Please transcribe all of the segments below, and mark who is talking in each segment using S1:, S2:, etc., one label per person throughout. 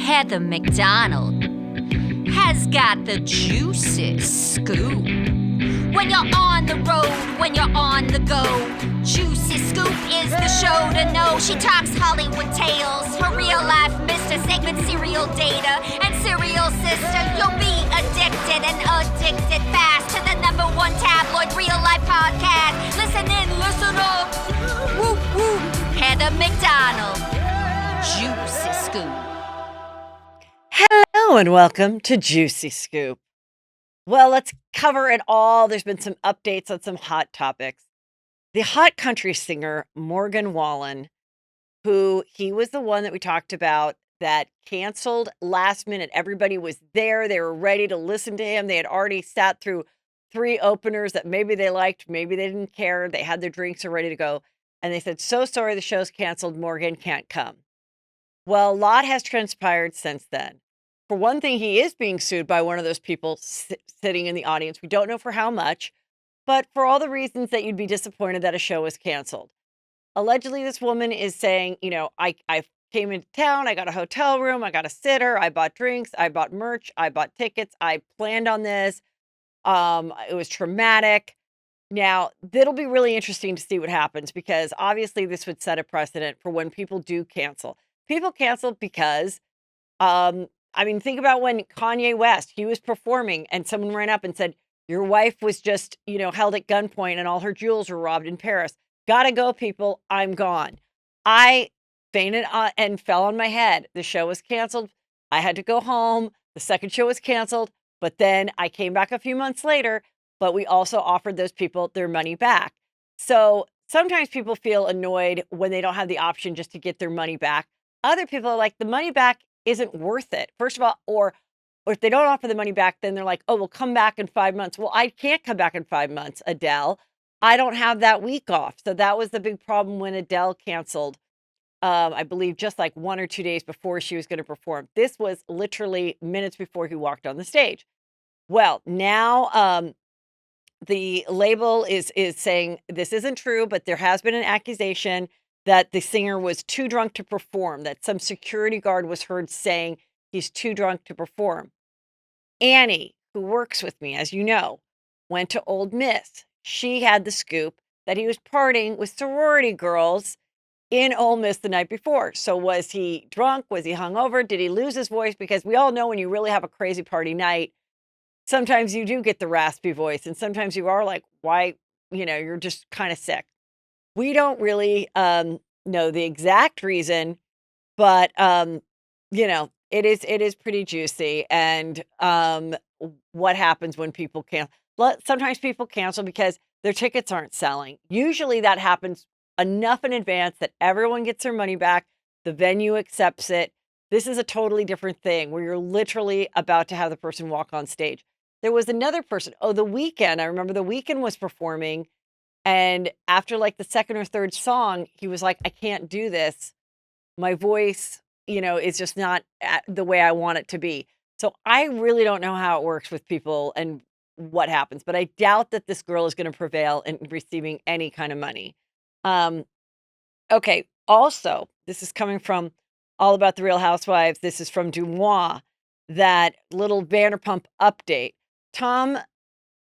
S1: Heather McDonald has got the juiciest scoop. When you're on the road, when you're on the go, Juicy Scoop is the show to know. She talks Hollywood tales, her real life Mr. Segment serial data and serial sister. You'll be addicted and addicted fast to the #1 tabloid real life podcast. Listen in, listen up. Whoop whoop. Heather McDonald, Juicy Scoop.
S2: Hello and welcome to Juicy Scoop. Well, let's cover it all. There's been some updates on some hot topics. The hot country singer, Morgan Wallen, he was the one that we talked about that canceled last minute. Everybody was there. They were ready to listen to him. They had already sat through 3 openers that maybe they liked, maybe they didn't care. They had their drinks and ready to go. And they said, so sorry, the show's canceled. Morgan can't come. Well, a lot has transpired since then. For one thing, he is being sued by one of those people sitting in the audience. We don't know for how much, but for all the reasons that you'd be disappointed that a show was canceled. Allegedly, this woman is saying, I came into town, I got a hotel room, I got a sitter, I bought drinks, I bought merch, I bought tickets, I planned on this. It was traumatic. Now, that'll be really interesting to see what happens because obviously this would set a precedent for when people do cancel. People cancel because, think about when Kanye West, he was performing and someone ran up and said, your wife was just, held at gunpoint and all her jewels were robbed in Paris. Gotta go, people. I'm gone. I fainted and fell on my head. The show was canceled. I had to go home. The second show was canceled, but then I came back a few months later, but we also offered those people their money back. So sometimes people feel annoyed when they don't have the option just to get their money back. Other people are like, the money back isn't worth it. First of all, or if they don't offer the money back, then they're like, oh, we'll come back in 5 months. Well, I can't come back in 5 months, Adele. I don't have that week off. So that was the big problem when Adele canceled, I believe just like 1 or 2 days before she was going to perform. This was literally minutes before he walked on the stage. Well, now the label is saying this isn't true, but there has been an accusation that the singer was too drunk to perform, that some security guard was heard saying he's too drunk to perform. Annie, who works with me, as you know, went to Ole Miss. She had the scoop that he was partying with sorority girls in Ole Miss the night before. So was he drunk? Was he hungover? Did he lose his voice? Because we all know when you really have a crazy party night, sometimes you do get the raspy voice and sometimes you are like, why, you're just kind of sick. We don't really know the exact reason, but it is pretty juicy. And what happens when people cancel? Sometimes people cancel because their tickets aren't selling. Usually that happens enough in advance that everyone gets their money back. The venue accepts it. This is a totally different thing where you're literally about to have the person walk on stage. There was another person. Oh, The Weeknd. I remember The Weeknd was performing. And after like the second or third song, he was like, I can't do this. My voice, is just not the way I want it to be. So I really don't know how it works with people and what happens, but I doubt that this girl is going to prevail in receiving any kind of money. Okay. Also, this is coming from All About the Real Housewives. This is from Dumois, that little Vanderpump update. Tom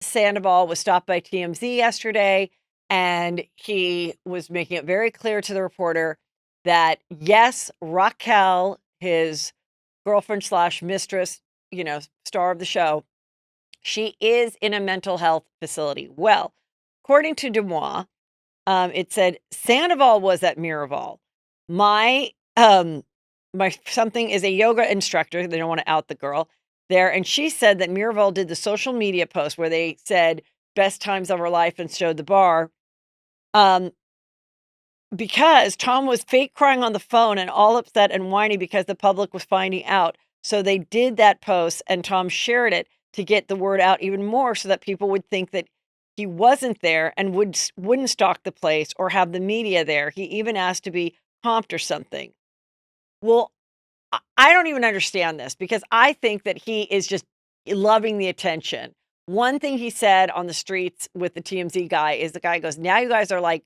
S2: Sandoval was stopped by TMZ yesterday, and he was making it very clear to the reporter that, yes, Raquel, his girlfriend / mistress, star of the show, she is in a mental health facility. Well, according to Dumois, it said Sandoval was at Miraval. My something is a yoga instructor. They don't want to out the girl there. And she said that Miraval did the social media post where they said best times of her life and showed the bar. Because Tom was fake crying on the phone and all upset and whiny because the public was finding out. So they did that post and Tom shared it to get the word out even more so that people would think that he wasn't there and wouldn't stalk the place or have the media there. He even asked to be comped or something. Well, I don't even understand this because I think that he is just loving the attention. One thing he said on the streets with the TMZ guy is the guy goes, now you guys are like,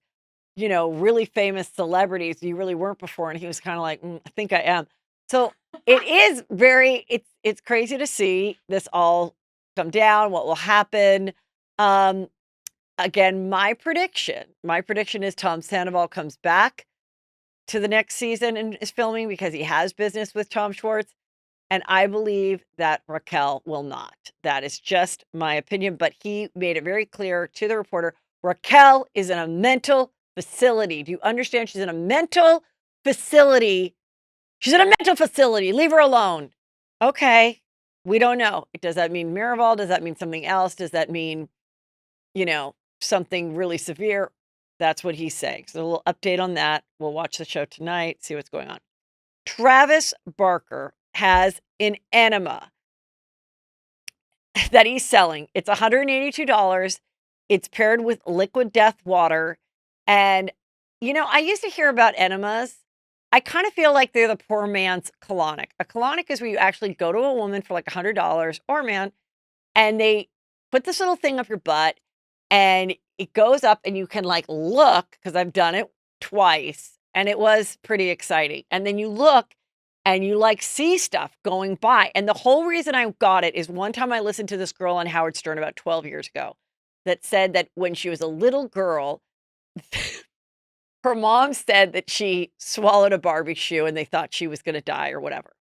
S2: really famous celebrities. You really weren't before. And he was kind of like, I think I am. So it is very it's crazy to see this all come down, what will happen. Um, Again, my prediction is Tom Sandoval comes back to the next season and is filming because he has business with Tom Schwartz. And I believe that Raquel will not. That is just my opinion. But he made it very clear to the reporter, Raquel is in a mental facility. Do you understand? She's in a mental facility. She's in a mental facility. Leave her alone. Okay. We don't know. Does that mean Miraval? Does that mean something else? Does that mean, something really severe? That's what he's saying. So a little update on that. We'll watch the show tonight, see what's going on. Travis Barker has an enema that he's selling. It's $182. It's paired with liquid death water. And, I used to hear about enemas. I kind of feel like they're the poor man's colonic. A colonic is where you actually go to a woman for like $100 or a man, and they put this little thing up your butt and it goes up and you can like look, because I've done it twice and it was pretty exciting. And then you look and you like see stuff going by. And the whole reason I got it is one time I listened to this girl on Howard Stern about 12 years ago that said that when she was a little girl, her mom said that she swallowed a Barbie shoe and they thought she was going to die or whatever.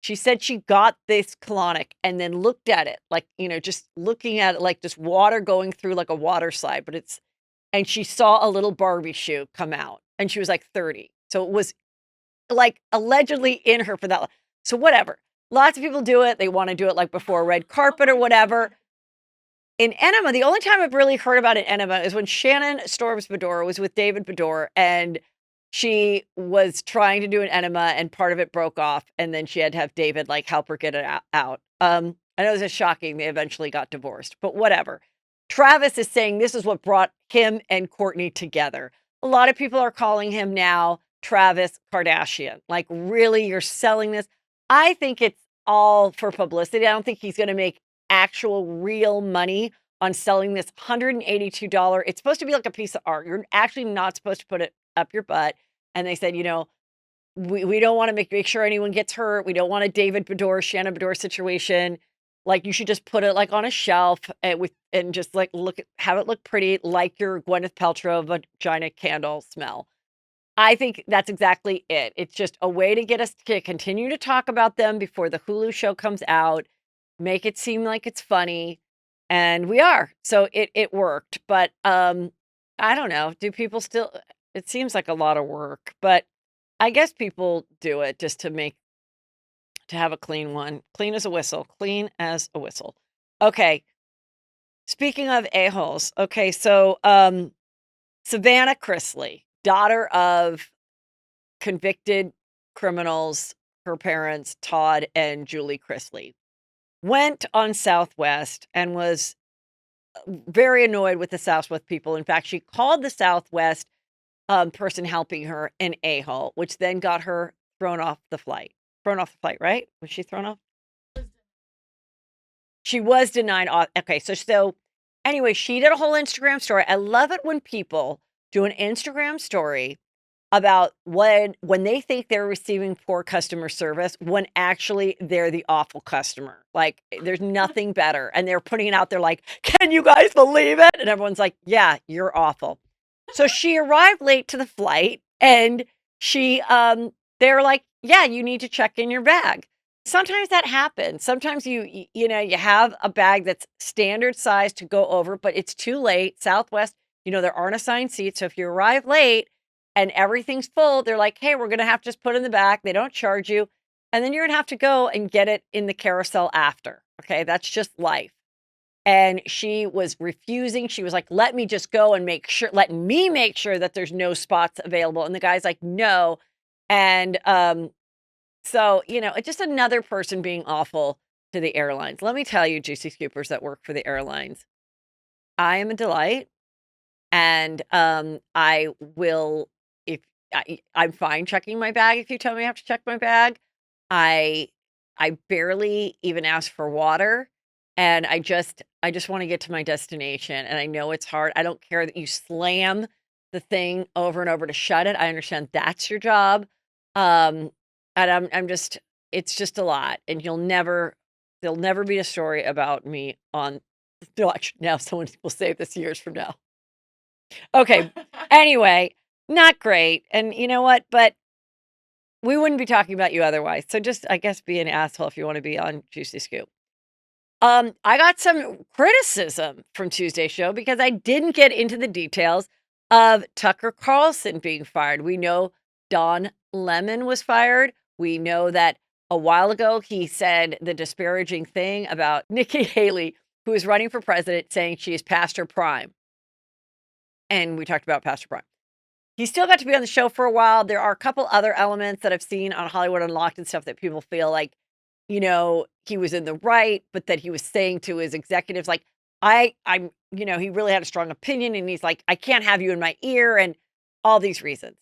S2: She said she got this colonic and then looked at it like, just looking at it like just water going through like a water slide, and she saw a little Barbie shoe come out and she was like 30. So it was like allegedly in her for that. So whatever. Lots of people do it. They want to do it like before a red carpet or whatever. In enema, the only time I've really heard about an enema is when Shannon Storms Bedore was with David Bedore and she was trying to do an enema and part of it broke off. And then she had to have David like help her get it out. I know this is shocking. They eventually got divorced, but whatever. Travis is saying this is what brought him and Courtney together. A lot of people are calling him now Travis Kardashian. Like, really, you're selling this? I think it's all for publicity. I don't think he's going to make actual real money on selling this $182. It's supposed to be like a piece of art. You're actually not supposed to put it up your butt. And they said, we don't want to make sure anyone gets hurt. We don't want a David Bedore, Shannon Bedore situation. Like, you should just put it like on a shelf and just like have it look pretty, like your Gwyneth Paltrow vagina candle smell. I think that's exactly it. It's just a way to get us to continue to talk about them before the Hulu show comes out, make it seem like it's funny, and we are. So it worked. But I don't know. Do people still? It seems like a lot of work, but I guess people do it just to have a clean one. Clean as a whistle. Clean as a whistle. Okay. Speaking of a-holes. Okay, so Savannah Chrisley, daughter of convicted criminals, her parents, Todd and Julie Chrisley, went on Southwest and was very annoyed with the Southwest people. In fact, she called the Southwest person helping her an a-hole, which then got her thrown off the flight. Right? Was she thrown off? She was denied. Okay, so anyway, she did a whole Instagram story. I love it when people do an Instagram story about when they think they're receiving poor customer service when actually they're the awful customer. Like, there's nothing better. And they're putting it out there like, can you guys believe it? And everyone's like, yeah, you're awful. So she arrived late to the flight and they're like, yeah, you need to check in your bag. Sometimes that happens. Sometimes you have a bag that's standard size to go over, but it's too late. Southwest, there aren't assigned seats. So if you arrive late and everything's full, they're like, hey, we're going to have to just put in the back. They don't charge you. And then you're going to have to go and get it in the carousel after. Okay. That's just life. And she was refusing. She was like, let me just go and let me make sure that there's no spots available. And the guy's like, no. And so, it's just another person being awful to the airlines. Let me tell you, Juicy Scoopers that work for the airlines, I am a delight. And I will, I'm fine checking my bag if you tell me I have to check my bag. I barely even ask for water. And I just want to get to my destination. And I know it's hard. I don't care that you slam the thing over and over to shut it. I understand that's your job. And I'm just, it's just a lot, and there'll never be a story about me on watch, now someone will say this years from now. Okay, anyway, not great, and you know what? But we wouldn't be talking about you otherwise, so just, I guess, be an asshole if you wanna be on Juicy Scoop. I got some criticism from Tuesday's show because I didn't get into the details of Tucker Carlson being fired. We know Don Lemon was fired. We know that a while ago he said the disparaging thing about Nikki Haley, who is running for president, saying she is past her prime. And we talked about past her prime. He still got to be on the show for a while. There are a couple other elements that I've seen on Hollywood Unlocked and stuff that people feel like, he was in the right, but that he was saying to his executives, like, he really had a strong opinion, and he's like, I can't have you in my ear, and all these reasons.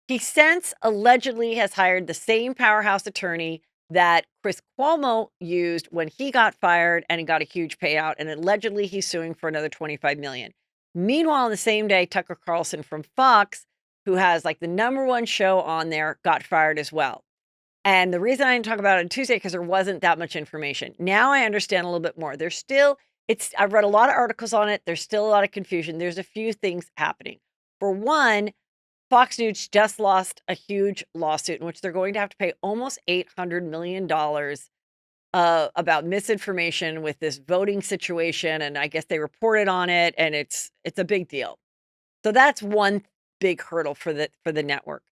S2: He since allegedly has hired the same powerhouse attorney that Chris Cuomo used when he got fired, and he got a huge payout, and allegedly he's suing for another $25 million. Meanwhile, on the same day, Tucker Carlson from Fox, who has like the #1 show on there, got fired as well. And the reason I didn't talk about it on Tuesday, because there wasn't that much information. Now I understand a little bit more. I've read a lot of articles on it. There's still a lot of confusion. There's a few things happening. For one, Fox News just lost a huge lawsuit in which they're going to have to pay almost $800 million about misinformation with this voting situation. And I guess they reported on it, and it's a big deal. So that's one big hurdle for the network.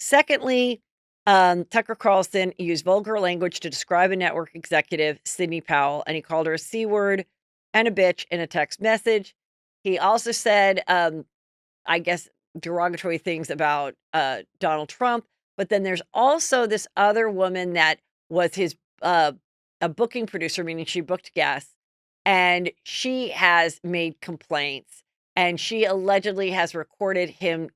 S2: Secondly, Tucker Carlson used vulgar language to describe a network executive, Sidney Powell, and he called her a C word and a bitch in a text message. He also said, I guess, derogatory things about Donald Trump. But then there's also this other woman that was his a booking producer, meaning she booked guests, and she has made complaints, and she allegedly has recorded him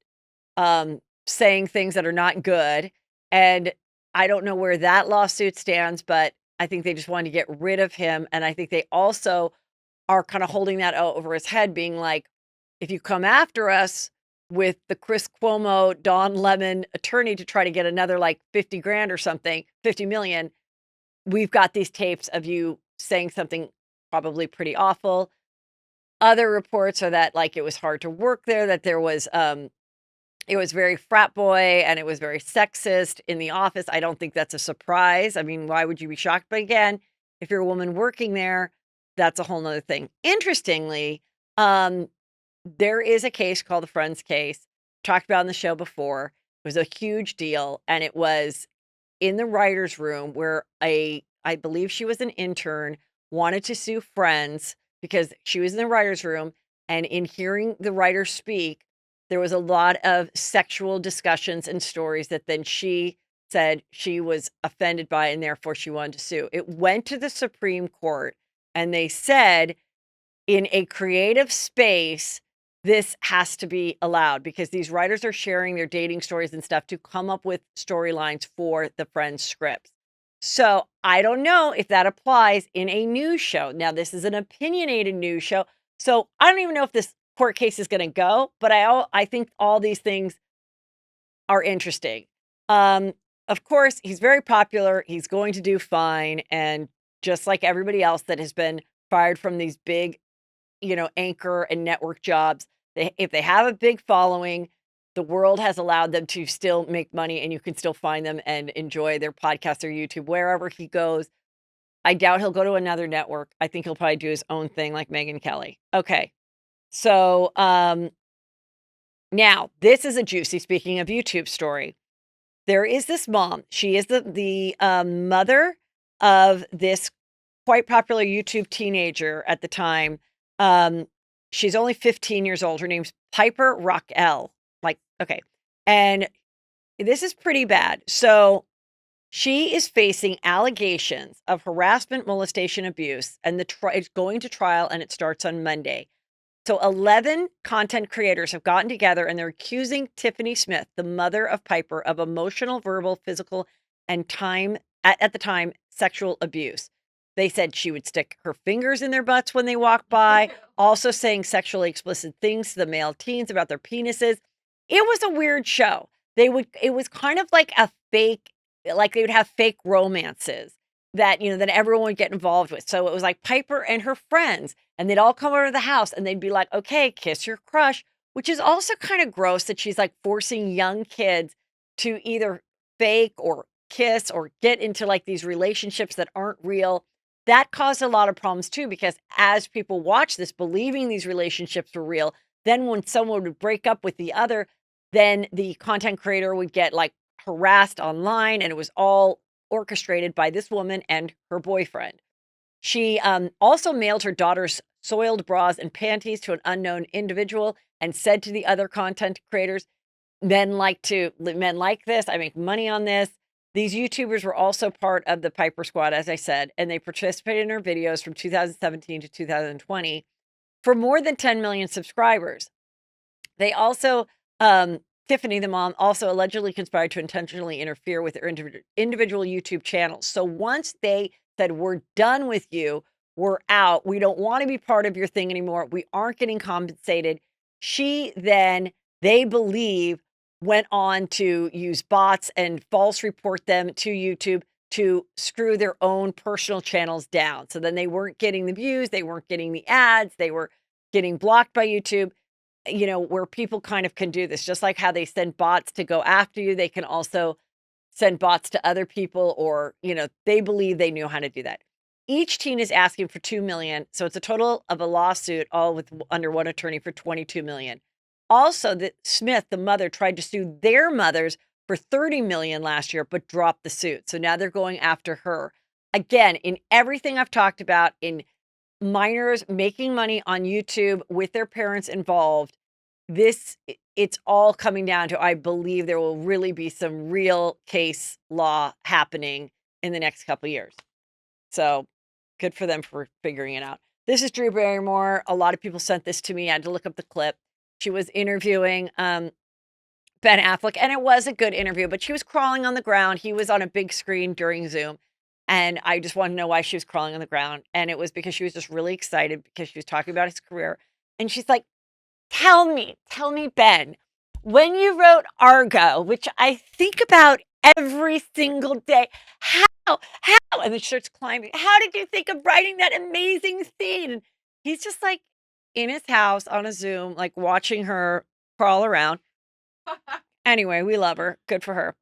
S2: saying things that are not good. And I don't know where that lawsuit stands, but I think they just wanted to get rid of him. And I think they also are kind of holding that over his head, being like, if you come after us with the Chris Cuomo, Don Lemon attorney to try to get another like 50 grand or something, 50 million, we've got these tapes of you saying something probably pretty awful. Other reports are that like it was hard to work there, that there was it was very frat boy and it was very sexist in the office. I don't think that's a surprise. I mean, why would you be shocked? But again, if you're a woman working there, that's a whole nother thing. Interestingly, there is a case called the Friends case, talked about in the show before. It was a huge deal, and it was in the writer's room where I believe she was an intern, wanted to sue Friends because she was in the writer's room, and in hearing the writer speak, there was a lot of sexual discussions and stories that then she said she was offended by, and therefore she wanted to sue. It went to the Supreme Court, and they said in a creative space, this has to be allowed because these writers are sharing their dating stories and stuff to come up with storylines for the Friends scripts. So I don't know if that applies in a news show. Now, this is an opinionated news show, so I don't even know if this court case is going to go, but I think all these things are interesting. Of course, he's very popular. He's going to do fine. And just like everybody else that has been fired from these big, anchor and network jobs, if they have a big following, the world has allowed them to still make money, and you can still find them and enjoy their podcast or YouTube wherever he goes. I doubt he'll go to another network. I think he'll probably do his own thing like Megyn Kelly. Okay. So now this is a juicy, speaking of YouTube story. There is this mom. She is the mother of this quite popular YouTube teenager at the time. She's only 15 years old. Her name's Piper Rockell. Okay. And this is pretty bad. So she is facing allegations of harassment, molestation, abuse, and it's going to trial, and it starts on Monday. So 11 content creators have gotten together, and they're accusing Tiffany Smith, the mother of Piper, of emotional, verbal, physical, and at the time, sexual abuse. They said she would stick her fingers in their butts when they walk by, also saying sexually explicit things to the male teens about their penises. It was a weird show. It was kind of like a fake like they would have fake romances that, then everyone would get involved with. So it was like Piper and her friends, and they'd all come over to the house and they'd be like, okay, kiss your crush, which is also kind of gross that she's like forcing young kids to either fake or kiss or get into like these relationships that aren't real. That caused a lot of problems too, because as people watch this, believing these relationships were real, then when someone would break up with the other, then the content creator would get like harassed online, and it was all orchestrated by this woman and her boyfriend. She also mailed her daughter's soiled bras and panties to an unknown individual and said to the other content creators, men like this. I make money on this. These YouTubers were also part of the Piper Squad, as I said, and they participated in her videos from 2017 to 2020 for more than 10 million subscribers. They also, Tiffany, the mom, also allegedly conspired to intentionally interfere with their individual YouTube channels. So once they said, we're done with you, we're out, we don't want to be part of your thing anymore, we aren't getting compensated, she then, they believe, went on to use bots and false report them to YouTube to screw their own personal channels down. So then they weren't getting the views, they weren't getting the ads, they were getting blocked by YouTube. Where people kind of can do this, just like how they send bots to go after you, they can also send bots to other people, or, they believe they knew how to do that. Each teen is asking for 2 million. So it's a total of a lawsuit, all with under one attorney, for 22 million. Also, that Smith, the mother, tried to sue their mothers for 30 million last year, but dropped the suit. So now they're going after her. Again, in everything I've talked about, in minors making money on YouTube with their parents involved, it's all coming down to, I believe there will really be some real case law happening in the next couple of years. So good for them for figuring it out. This is Drew Barrymore. A lot of people sent this to me. I had to look up the clip. She was interviewing Ben Affleck, and it was a good interview, but she was crawling on the ground. He was on a big screen during Zoom. And I just want to know why she was crawling on the ground. And it was because she was just really excited because she was talking about his career. And she's like, tell me, Ben, when you wrote Argo, which I think about every single day, how? And then she starts climbing. How did you think of writing that amazing scene? And he's just like in his house on a Zoom, like watching her crawl around. Anyway, we love her. Good for her.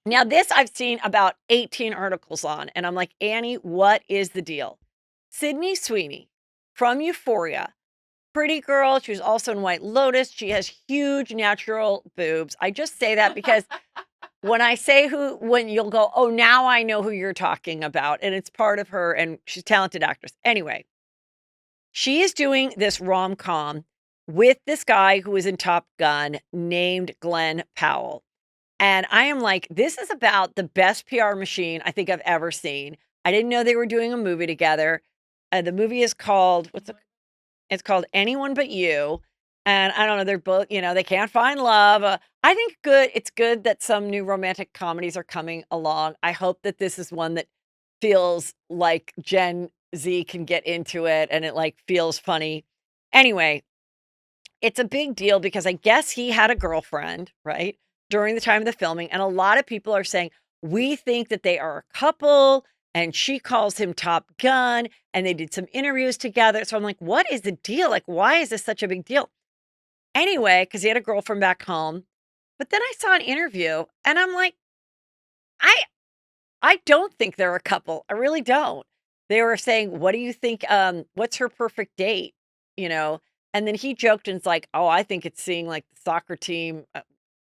S2: Now, this I've seen about 18 articles on, and I'm like, Annie, what is the deal? Sydney Sweeney from Euphoria, pretty girl. She was also in White Lotus. She has huge natural boobs. I just say that because when I say when you'll go, oh, now I know who you're talking about, and it's part of her, and she's a talented actress. Anyway, she is doing this rom-com with this guy who was in Top Gun named Glenn Powell. And I am like, this is about the best PR machine I think I've ever seen. I didn't know they were doing a movie together. The movie is called, it's called Anyone But You. And I don't know, they're both, they can't find love. I think it's good that some new romantic comedies are coming along. I hope that this is one that feels like Gen Z can get into it and it like feels funny. Anyway, it's a big deal because I guess he had a girlfriend, right, during the time of the filming. And a lot of people are saying, we think that they are a couple, and she calls him Top Gun, and they did some interviews together. So I'm like, what is the deal? Like, why is this such a big deal? Anyway, because he had a girlfriend back home. But then I saw an interview and I'm like, I don't think they're a couple. I really don't. They were saying, what do you think? What's her perfect date? And then he joked and it's like, oh, I think it's seeing like the soccer team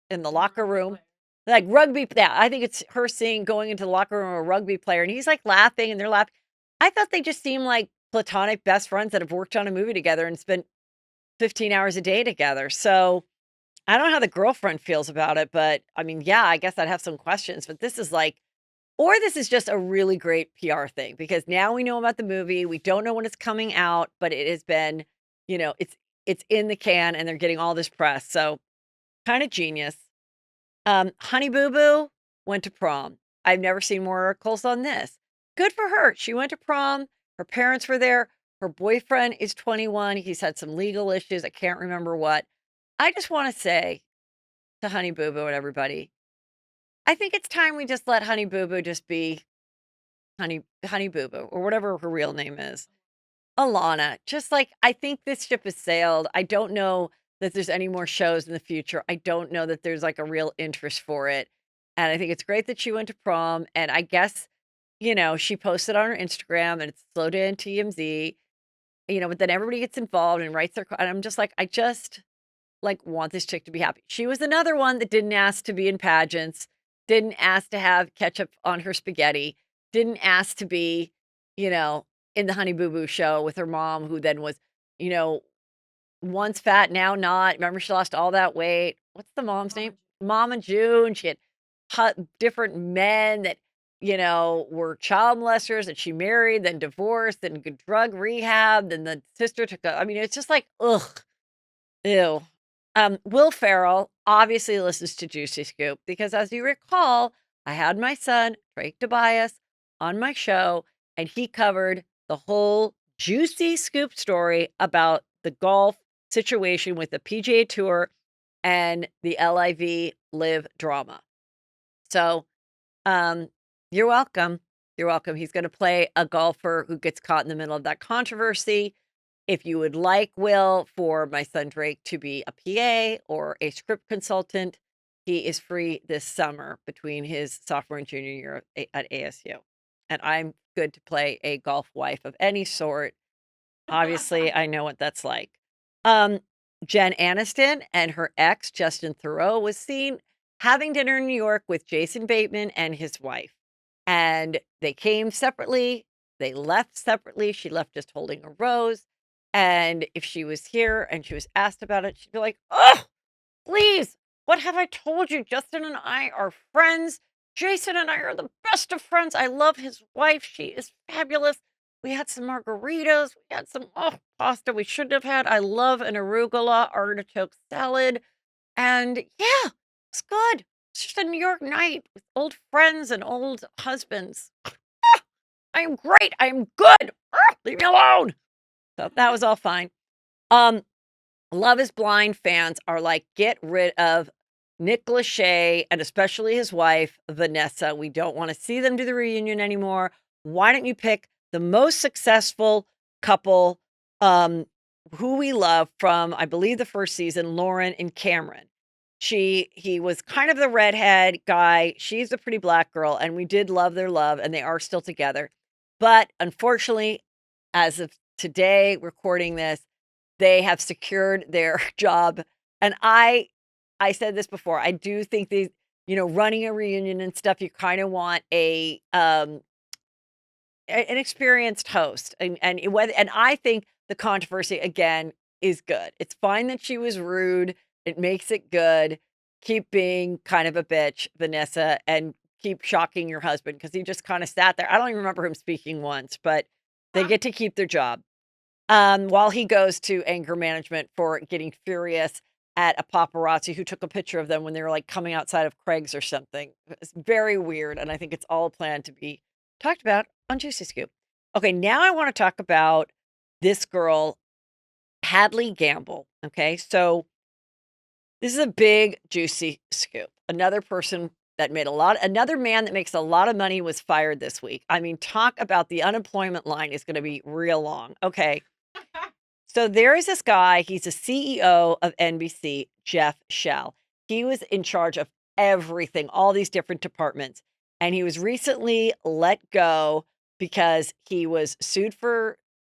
S2: in the locker room, like rugby. Yeah, I think it's her seeing going into the locker room a rugby player. And he's like laughing and they're laughing. I thought they just seemed like platonic best friends that have worked on a movie together and spent 15 hours a day together. So I don't know how the girlfriend feels about it, but I mean, yeah, I guess I'd have some questions, but this is just a really great PR thing because now we know about the movie. We don't know when it's coming out, but it has been, it's in the can and they're getting all this press. So kind of genius. Honey Boo Boo went to prom. I've never seen more articles on this. Good for her. She went to prom. Her parents were there. Her boyfriend is 21. He's had some legal issues. I can't remember what. I just want to say to Honey Boo Boo and everybody, I think it's time we just let Honey Boo Boo just be Honey Boo Boo or whatever her real name is. Alana, just like I think this ship has sailed. I don't know that there's any more shows in the future. I don't know that there's like a real interest for it. And I think it's great that she went to prom. And I guess, she posted on her Instagram and it's slow down TMZ, but then everybody gets involved and writes and I'm just like, I just like want this chick to be happy. She was another one that didn't ask to be in pageants, didn't ask to have ketchup on her spaghetti, didn't ask to be, in the Honey Boo Boo show with her mom, who then was, you know, once fat, now not. Remember, she lost all that weight. What's the mom's name? Mama June. She had different men that, were child molesters that she married, then divorced, then drug rehab. Then the sister took it's just like, ugh, ew. Will Ferrell obviously listens to Juicy Scoop because, as you recall, I had my son, Drake Tobias, on my show, and he covered the whole Juicy Scoop story about the golf situation with the PGA Tour and the LIV live drama. So, you're welcome. You're welcome. He's going to play a golfer who gets caught in the middle of that controversy. If you would like Will for my son Drake to be a PA or a script consultant, he is free this summer between his sophomore and junior year at ASU. And I'm good to play a golf wife of any sort. Obviously, I know what that's like. Jen Aniston and her ex, Justin Theroux, was seen having dinner in New York with Jason Bateman and his wife. And they came separately. They left separately. She left just holding a rose. And if she was here and she was asked about it, she'd be like, oh, please, what have I told you? Justin and I are friends. Jason and I are the best of friends. I love his wife. She is fabulous. We had some margaritas. We had some pasta we shouldn't have had. I love an arugula artichoke salad. And yeah, it's good. It's just a New York night with old friends and old husbands. I am great. I am good. Leave me alone. So that was all fine. Love is Blind fans are like, get rid of Nick Lachey and especially his wife, Vanessa. We don't want to see them do the reunion anymore. Why don't you pick the most successful couple who we love from, I believe, the first season, Lauren and Cameron. He was kind of the redhead guy. She's a pretty black girl, and we did love their love, and they are still together. But unfortunately, as of today, recording this, they have secured their job. And I said this before, I do think these, running a reunion and stuff, you kind of want an experienced host. And I think the controversy, again, is good. It's fine that she was rude. It makes it good. Keep being kind of a bitch, Vanessa, and keep shocking your husband because he just kind of sat there. I don't even remember him speaking once, but they get to keep their job. While he goes to anger management for getting furious at a paparazzi who took a picture of them when they were like coming outside of Craig's or something. It's very weird. And I think it's all planned to be talked about on Juicy Scoop. Okay, now I want to talk about this girl, Hadley Gamble. Okay, so this is a big Juicy Scoop. Another person that another man that makes a lot of money was fired this week. I mean, talk about the unemployment line is going to be real long. Okay. So there is this guy, he's a CEO of NBC, Jeff Shell. He was in charge of everything, all these different departments. And he was recently let go because he was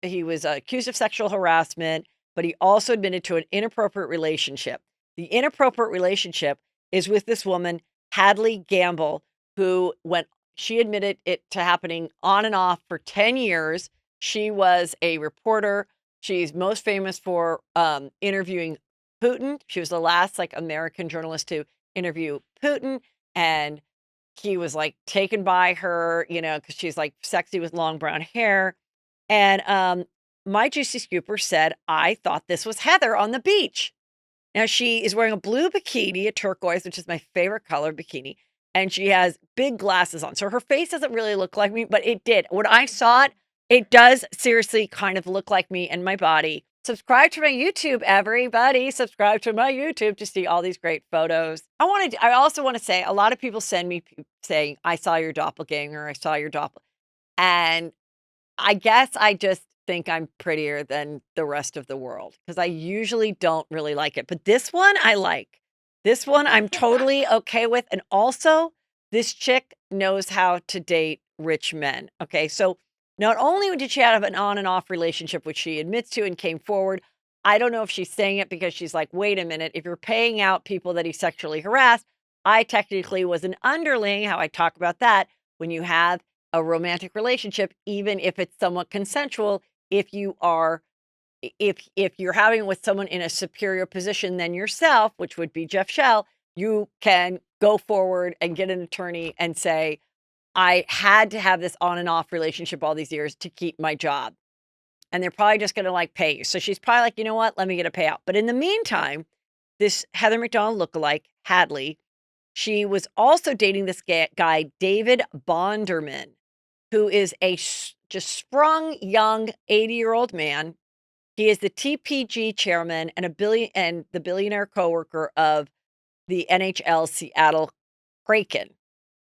S2: accused of sexual harassment, but he also admitted to an inappropriate relationship. The inappropriate relationship is with this woman, Hadley Gamble, she admitted it to happening on and off for 10 years. She was a reporter. She's most famous for interviewing Putin. She was the last American journalist to interview Putin. And he was taken by her, because she's sexy with long brown hair. And my Juicy Scooper said, I thought this was Heather on the beach. Now she is wearing a blue bikini, a turquoise, which is my favorite color bikini. And she has big glasses on. So her face doesn't really look like me, but it did. When I saw it, it does seriously kind of look like me and my body. Subscribe to my YouTube, everybody. Subscribe to my YouTube to see all these great photos. I also want to say, a lot of people send me saying, I saw your doppelganger, I saw your doppelganger. And I guess I just think I'm prettier than the rest of the world because I usually don't really like it. But this one I like. This one I'm totally okay with. And also, this chick knows how to date rich men. Okay. So not only did she have an on and off relationship, which she admits to and came forward, I don't know if she's saying it because she's like, wait a minute, if you're paying out people that he sexually harassed, I technically was an underling, how I talk about that when you have a romantic relationship, even if it's somewhat consensual, if you are if you're having it with someone in a superior position than yourself, which would be Jeff Shell, you can go forward and get an attorney and say, I had to have this on and off relationship all these years to keep my job. And they're probably just going to like pay you. So she's probably like, you know what? Let me get a payout. But in the meantime, this Heather McDonald lookalike, Hadley, she was also dating this guy, David Bonderman, who is a just sprung young 80-year-old man. He is the TPG chairman and the billionaire coworker of the NHL Seattle Kraken.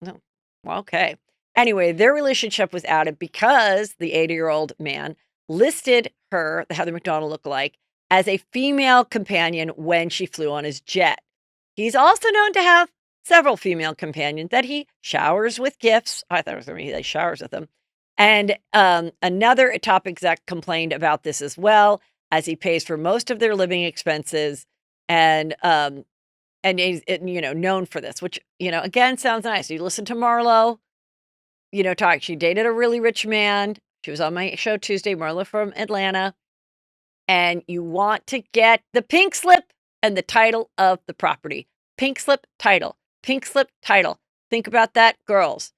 S2: No, well, okay. Anyway, their relationship was outed because the 80-year-old man listed her, the Heather McDonald lookalike, as a female companion when she flew on his jet. He's also known to have several female companions that he showers with gifts. I thought it was going to be he showers with them. And another top exec complained about this as well, as he pays for most of their living expenses, and he's known for this, which again sounds nice. You listen to Marlo, talk. She dated a really rich man. She was on my show Tuesday, Marlo from Atlanta, and you want to get the pink slip and the title of the property. Pink slip title. Pink slip title. Think about that, girls.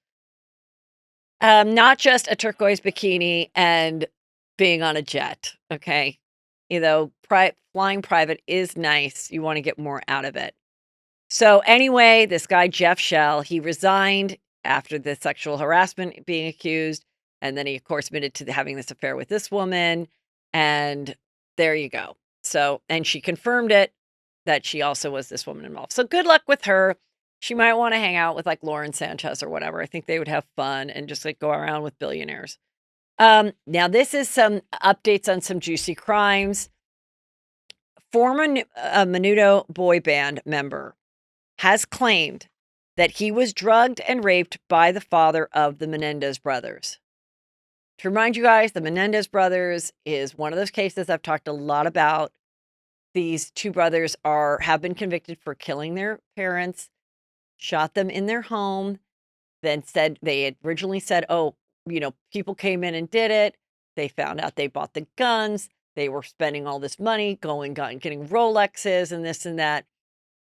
S2: Not just a turquoise bikini and being on a jet, okay? Flying private is nice. You want to get more out of it. So anyway, this guy, Jeff Shell, he resigned after the sexual harassment being accused. And then he, of course, admitted to having this affair with this woman. And there you go. So, and she confirmed it, that she also was this woman involved. So good luck with her. She might want to hang out with like Lauren Sanchez or whatever. I think they would have fun and just like go around with billionaires. Now this is some updates on some juicy crimes. Former Menudo boy band member has claimed that he was drugged and raped by the father of the Menendez brothers. To remind you guys, the Menendez brothers is one of those cases I've talked a lot about. These two brothers have been convicted for killing their parents, shot them in their home, then they had originally said, oh, people came in and did it. They found out they bought the guns. They were spending all this money, getting Rolexes and this and that.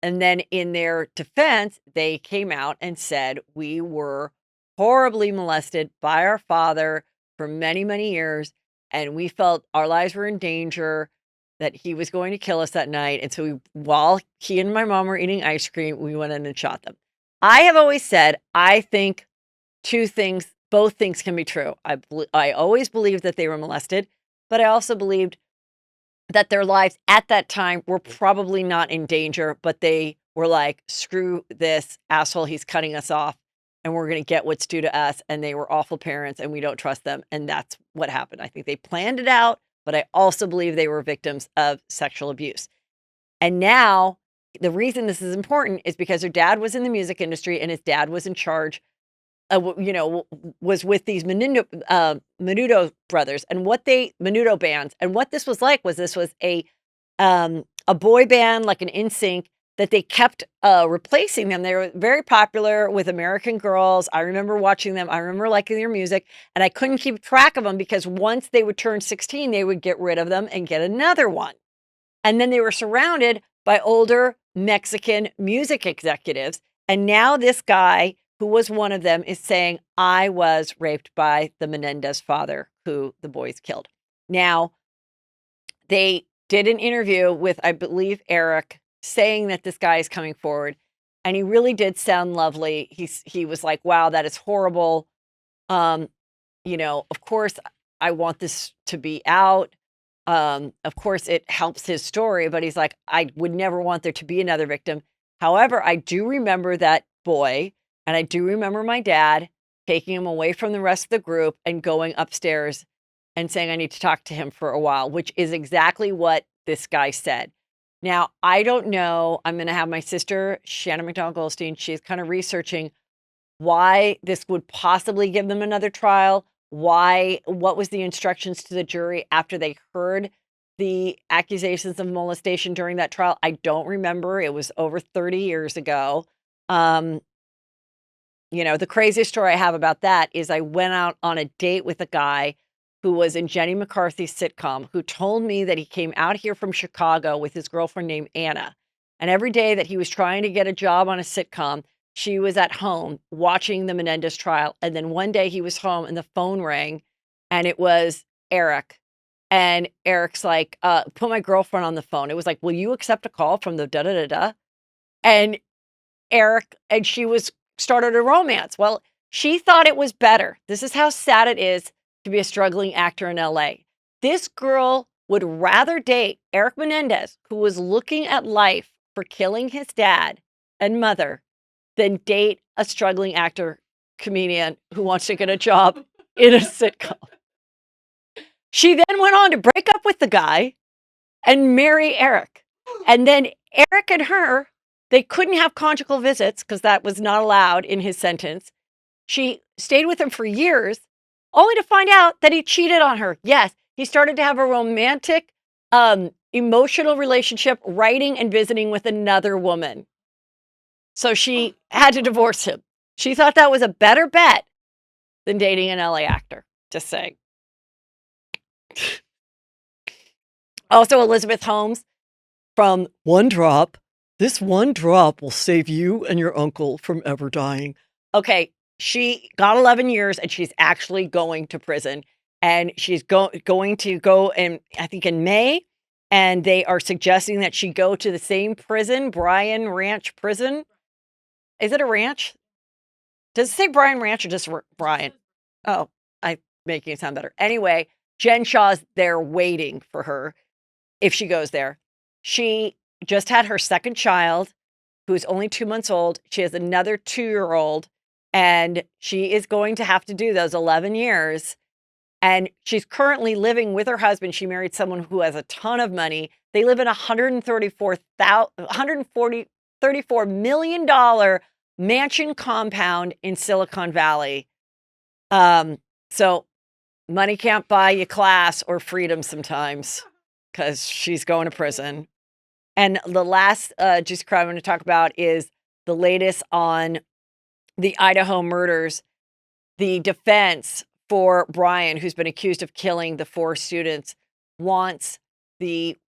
S2: And then in their defense, they came out and said, we were horribly molested by our father for many, many years. And we felt our lives were in danger, that he was going to kill us that night. And so while he and my mom were eating ice cream, we went in and shot them. I have always said, I think both things can be true. I always believed that they were molested, but I also believed that their lives at that time were probably not in danger, but they were like, screw this asshole, he's cutting us off, and we're going to get what's due to us. And they were awful parents, and we don't trust them. And that's what happened. I think they planned it out, but I also believe they were victims of sexual abuse. And now the reason this is important is because their dad was in the music industry, and his dad was in charge, was with these Menudo brothers and Menudo bands. And what this was like was a boy band, like an NSYNC, that they kept replacing them. They were very popular with American girls. I remember watching them. I remember liking their music, and I couldn't keep track of them because once they would turn 16, they would get rid of them and get another one. And then they were surrounded by older Mexican music executives. And now this guy, who was one of them, is saying, I was raped by the Menendez father who the boys killed. Now, they did an interview with, I believe, Eric, saying that this guy is coming forward. And he really did sound lovely. He was like, wow, that is horrible. Of course, I want this to be out. Of course, it helps his story, but he's like, I would never want there to be another victim. However, I do remember that boy, and I do remember my dad taking him away from the rest of the group and going upstairs and saying, I need to talk to him for a while, which is exactly what this guy said. Now, I don't know. I'm going to have my sister, Shannon McDonald Goldstein, she's kind of researching why this would possibly give them another trial. What was the instructions to the jury after they heard the accusations of molestation during that trial? I don't remember. It was over 30 years ago. The craziest story I have about that is I went out on a date with a guy who was in Jenny McCarthy's sitcom, who told me that he came out here from Chicago with his girlfriend named Anna. And every day that he was trying to get a job on a sitcom, she was at home watching the Menendez trial. And then one day he was home and the phone rang and it was Eric. And Eric's like, put my girlfriend on the phone. It was like, will you accept a call from the da-da-da-da? And Eric, and she started a romance. Well, she thought it was better. This is how sad it is to be a struggling actor in LA. This girl would rather date Eric Menendez, who was looking at life for killing his dad and mother, than date a struggling actor comedian who wants to get a job in a sitcom. She then went on to break up with the guy and marry Eric. And then Eric and her, they couldn't have conjugal visits because that was not allowed in his sentence. She stayed with him for years, only to find out that he cheated on her. Yes, he started to have a romantic, emotional relationship, writing and visiting with another woman. So she had to divorce him. She thought that was a better bet than dating an LA actor. Just saying. Also, Elizabeth Holmes from One Drop. This one drop will save you and your uncle from ever dying. Okay, she got 11 years and she's actually going to prison. And she's going to go in, I think, in May. And they are suggesting that she go to the same prison, Bryan Ranch Prison. Is it a ranch? Does it say Bryan Ranch or just Bryan? Oh, I'm making it sound better. Anyway, Jen Shaw's there waiting for her if she goes there. She just had her second child, who's only 2 months old. She has another 2-year-old, and she is going to have to do those 11 years. And she's currently living with her husband. She married someone who has a ton of money. They live in a $134 million mansion compound in Silicon Valley. So money can't buy you class or freedom sometimes because she's going to prison. And the last juicy crime I'm going to talk about is the latest on the Idaho murders. The defense for Brian, who's been accused of killing the 4 students, wants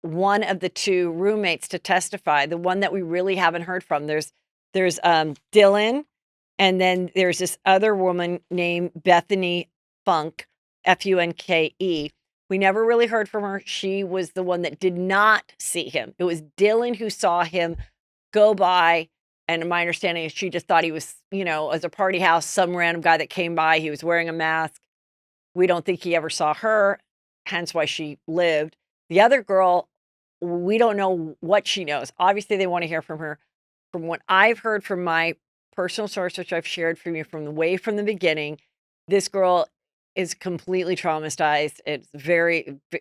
S2: one of the 2 roommates to testify, the one that we really haven't heard from. There's Dylan, and then there's this other woman named Bethany Funk, Funke. We never really heard from her. She was the one that did not see him. It was Dylan who saw him go by. And my understanding is she just thought he was, as a party house, some random guy that came by. He was wearing a mask. We don't think he ever saw her, hence why she lived. The other girl, we don't know what she knows. Obviously, they want to hear from her. From what I've heard from my personal source, which I've shared from you from the beginning, this girl is completely traumatized. It's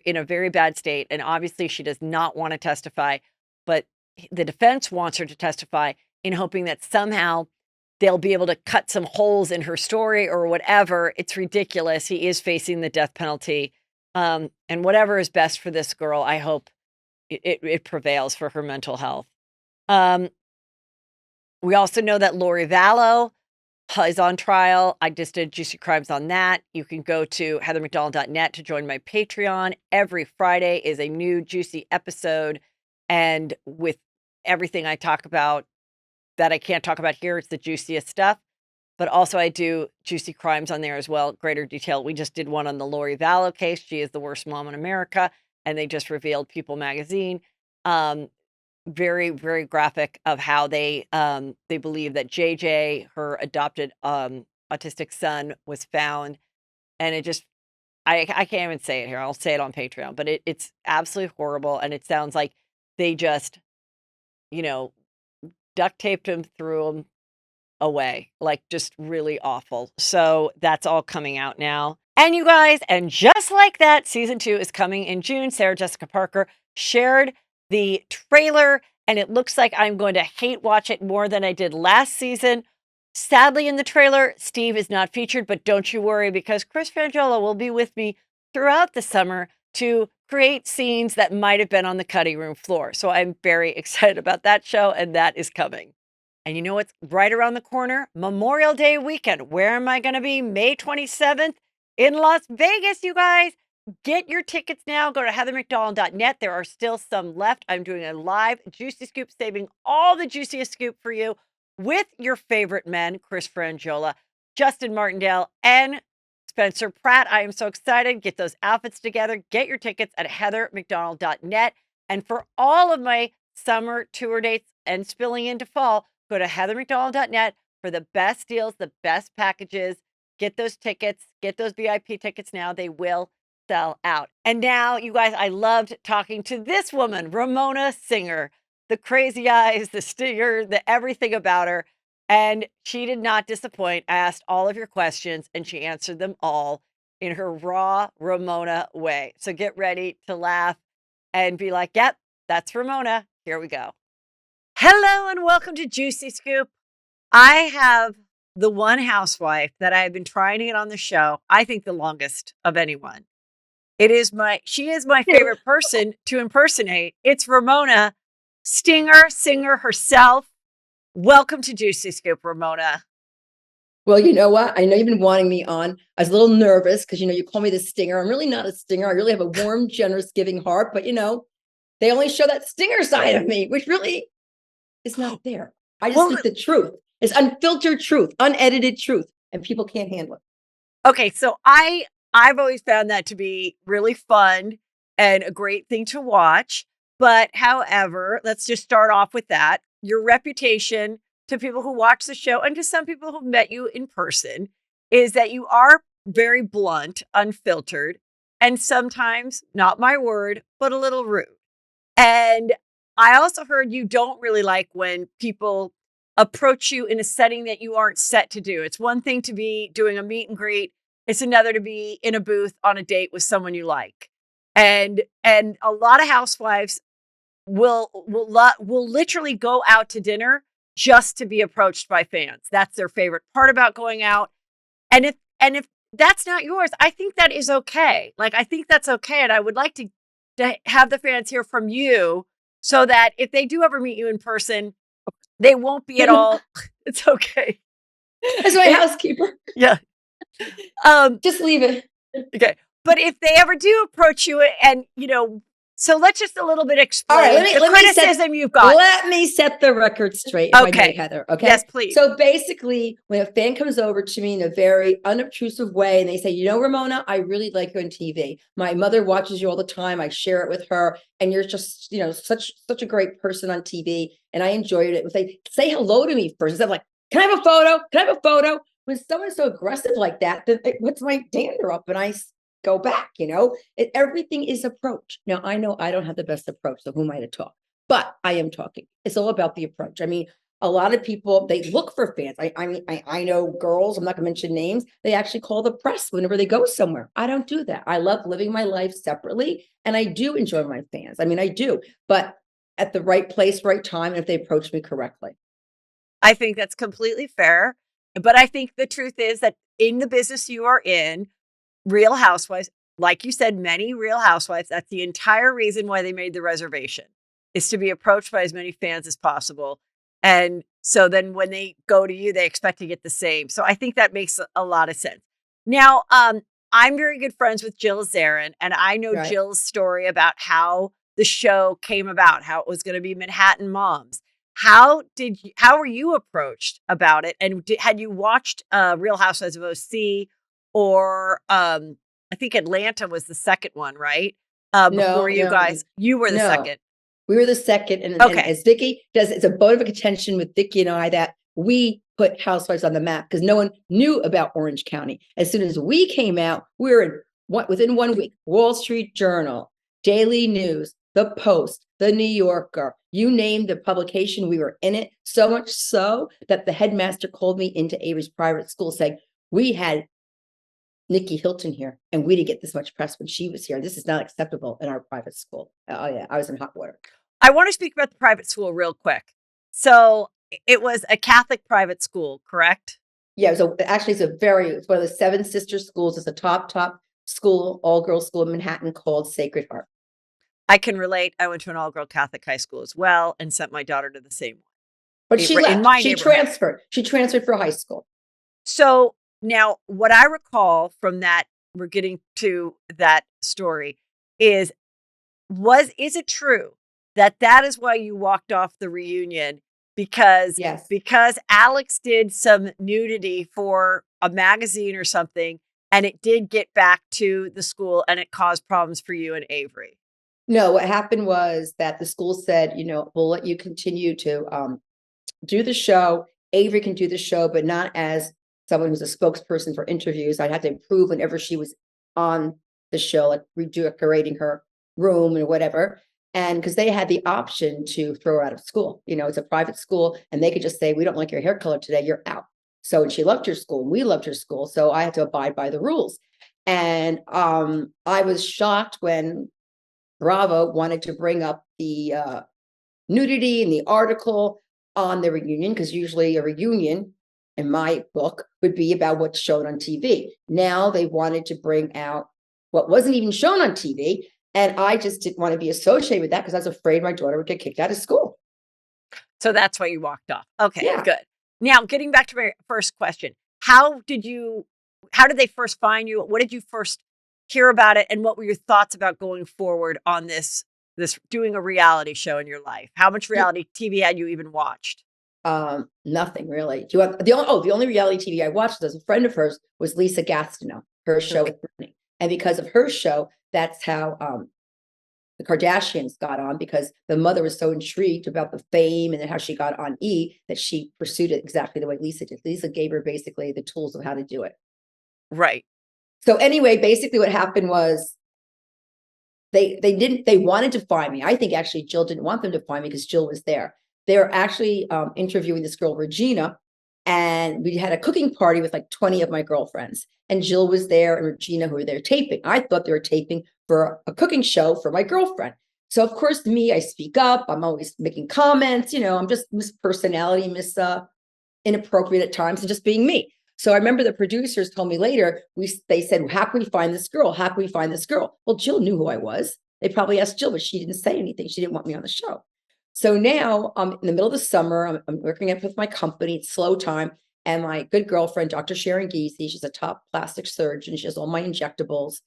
S2: in a very bad state. And obviously, she does not want to testify. But the defense wants her to testify in hoping that somehow they'll be able to cut some holes in her story or whatever. It's ridiculous. He is facing the death penalty. And whatever is best for this girl, I hope it prevails for her mental health. We also know that Lori Vallow is on trial. I just did Juicy Crimes on that. You can go to heathermcdonald.net to join my Patreon. Every Friday is a new juicy episode. And with everything I talk about that I can't talk about here, it's the juiciest stuff. But also I do Juicy Crimes on there as well, greater detail. We just did one on the Lori Vallow case. She is the worst mom in America. And they just revealed People magazine. Very, very graphic of how they believe that JJ, her adopted autistic son, was found. And I can't even say it here. I'll say it on Patreon, but it's absolutely horrible. And it sounds like they just, you know, duct taped him, threw him away, like just really awful. So that's all coming out now. And you guys, and just like that, season 2 is coming in June. Sarah Jessica Parker shared the trailer, and it looks like I'm going to hate watch it more than I did last season. Sadly, in the trailer, Steve is not featured, but don't you worry, because Chris Frangiola will be with me throughout the summer to create scenes that might have been on the cutting room floor. So I'm very excited about that show, and that is coming. And you know what's right around the corner? Memorial Day weekend. Where am I going to be? May 27th in Las Vegas, you guys. Get your tickets now. Go to heathermcdonald.net. There are still some left. I'm doing a live Juicy Scoop, saving all the juiciest scoop for you with your favorite men, Chris Frangiola, Justin Martindale, and Spencer Pratt. I am so excited. Get those outfits together. Get your tickets at heathermcdonald.net. And for all of my summer tour dates and spilling into fall, go to heathermcdonald.net for the best deals, the best packages. Get those tickets. Get those VIP tickets now. They will sell out. And now, you guys, I loved talking to this woman, Ramona Singer, the crazy eyes, the stinger, the everything about her. And she did not disappoint. I asked all of your questions and she answered them all in her raw Ramona way. So get ready to laugh and be like, yep, that's Ramona. Here we go. Hello and welcome to Juicy Scoop. I have the one housewife that I have been trying to get on the show, I think the longest of anyone. She is my favorite person to impersonate. It's Ramona Singer herself. Welcome to Juicy Scoop, Ramona.
S3: Well, you know what? I know you've been wanting me on. I was a little nervous because, you call me the stinger. I'm really not a stinger. I really have a warm, generous, giving heart. But, they only show that stinger side of me, which really is not there. I just speak the truth. It's unfiltered truth, unedited truth, and people can't handle it.
S2: Okay, so I've always found that to be really fun and a great thing to watch. But however, let's just start off with that. Your reputation to people who watch the show and to some people who've met you in person is that you are very blunt, unfiltered, and sometimes, not my word, but a little rude. And I also heard you don't really like when people approach you in a setting that you aren't set to do. It's one thing to be doing a meet and greet. It's another to be in a booth on a date with someone you like. And a lot of housewives will literally go out to dinner just to be approached by fans. That's their favorite part about going out. And if that's not yours, I think that is okay. Like, I think that's okay. And I would like to have the fans hear from you so that if they do ever meet you in person, they won't be at all. It's okay.
S3: That's my housekeeper.
S2: Yeah.
S3: Just leave it.
S2: Okay. But if they ever do approach you and, so let's just a little bit explain the criticism you've got.
S3: Let me set the record straight, if I may, Heather. Okay.
S2: Yes, please.
S3: So basically, when a fan comes over to me in a very unobtrusive way and they say, Ramona, I really like you on TV. My mother watches you all the time. I share it with her. And you're just, such a great person on TV. And I enjoyed it. If they say hello to me first, instead of like, can I have a photo? Can I have a photo? When someone's so aggressive like that, then it puts my dander up and I go back, everything is approach. Now, I know I don't have the best approach, so who am I to talk? But I am talking. It's all about the approach. I mean, a lot of people, they look for fans. I know girls, I'm not going to mention names, they actually call the press whenever they go somewhere. I don't do that. I love living my life separately, and I do enjoy my fans. I mean, I do, but at the right place, right time, and if they approach me correctly.
S2: I think that's completely fair. But I think the truth is that in the business you are in, Real Housewives, like you said, many Real Housewives, that's the entire reason why they made the reservation, is to be approached by as many fans as possible. And so then when they go to you, they expect to get the same. So I think that makes a lot of sense. Now, I'm very good friends with Jill Zarin, and I know Jill's story about how the show came about, how it was going to be Manhattan Moms. How were you approached about it? And had you watched Real Housewives of OC? Or I think Atlanta was the second one, right? Before you guys, you were the second.
S3: We were the second. And as Vicky does, it's a bone of a contention with Vicky and I that we put Housewives on the map because no one knew about Orange County. As soon as we came out, we were in within 1 week, Wall Street Journal, Daily News, The Post, The New Yorker, you name the publication, we were in it. So much so that the headmaster called me into Avery's private school saying, we had Nikki Hilton here, and we didn't get this much press when she was here. This is not acceptable in our private school. Oh yeah, I was in hot water.
S2: I want to speak about the private school real quick. So it was a Catholic private school, correct?
S3: Yeah, so actually it's one of the 7 sister schools. It's a top school, all-girls school in Manhattan called Sacred Heart.
S2: I can relate. I went to an all-girl Catholic high school as well and sent my daughter to the same one.
S3: But she left.
S2: In my
S3: She
S2: neighborhood.
S3: transferred. She transferred for high school.
S2: So now what I recall from that, we're getting to that story, is it true that is why you walked off the reunion? Because Alex did some nudity for a magazine or something, and it did get back to the school and it caused problems for you and Avery.
S3: No, what happened was that the school said, we'll let you continue to do the show. Avery can do the show, but not as someone who's a spokesperson for interviews. I'd have to improve whenever she was on the show, like redecorating her room and whatever. And because they had the option to throw her out of school, it's a private school, and they could just say, we don't like your hair color today, you're out. So, and she loved her school, and we loved her school. So I had to abide by the rules. And I was shocked when Bravo wanted to bring up the nudity in the article on the reunion, because usually a reunion, in my book, would be about what's shown on TV. Now they wanted to bring out what wasn't even shown on TV. And I just didn't want to be associated with that because I was afraid my daughter would get kicked out of school.
S2: So that's why you walked off. Okay,
S3: Yeah.
S2: Good. Now, getting back to my first question, how did they first find you? What did you first hear about it? And what were your thoughts about going forward on this doing a reality show in your life? How much reality TV had you even watched?
S3: Nothing really. Do you want the only reality TV I watched as a friend of hers was Lisa Gastineau, her show with RHONY. And because of her show, that's how the Kardashians got on, because the mother was so intrigued about the fame and then how she got on E that she pursued it exactly the way Lisa did. Lisa gave her basically the tools of how to do it.
S2: Right.
S3: So anyway, basically what happened was they wanted to find me. I think actually Jill didn't want them to find me because Jill was there. They were actually interviewing this girl, Regina, and we had a cooking party with like 20 of my girlfriends. And Jill was there and Regina, who were there taping. I thought they were taping for a cooking show for my girlfriend. So of course, me, I speak up. I'm always making comments. I'm just Miss Personality, Miss Inappropriate at times, and just being me. So I remember the producers told me later, they said, well, how can we find this girl? How can we find this girl? Well, Jill knew who I was. They probably asked Jill, but she didn't say anything. She didn't want me on the show. So now I'm in the middle of the summer. I'm working up with my company. It's slow time. And my good girlfriend, Dr. Sharon Giese, she's a top plastic surgeon. She has all my injectables.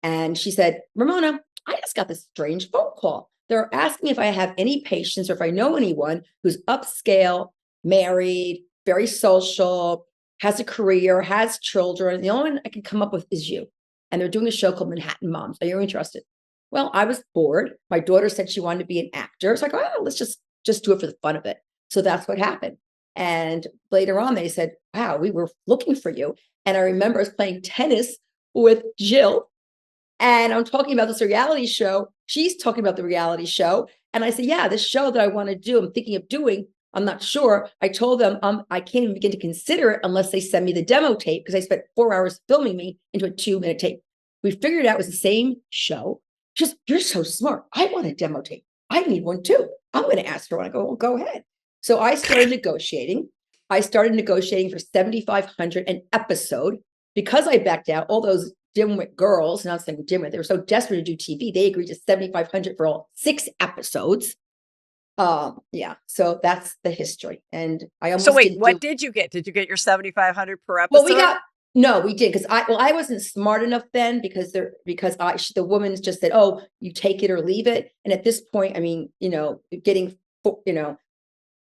S3: And she said, Ramona, I just got this strange phone call. They're asking if I have any patients or if I know anyone who's upscale, married, very social, has a career, has children. The only one I can come up with is you. And they're doing a show called Manhattan Moms. Are you interested? Well, I was bored. My daughter said she wanted to be an actor. It's like, oh, let's just do it for the fun of it. So that's what happened. And later on, they said, wow, we were looking for you. And I remember I was playing tennis with Jill. And I'm talking about this reality show. She's talking about the reality show. And I said, yeah, this show that I want to do, I'm thinking of doing. I'm not sure. I told them I can't even begin to consider it unless they send me the demo tape, because I spent 4 hours filming me into a 2-minute tape. We figured out it was the same show. Just, you're so smart. I want a demo tape. I need one too. I'm going to ask for one. I go, well, go ahead. So I started negotiating. I started negotiating for $7,500 an episode. Because I backed out, all those dimwit girls, not saying dimwit, they were so desperate to do TV. They agreed to $7,500 for all 6 episodes. Yeah. So that's the history. And I almost.
S2: So wait, what did you get? Did you get your $7,500 per episode?
S3: Well, we did, because I wasn't smart enough then, because the woman just said, oh, you take it or leave it. And at this point, I mean, getting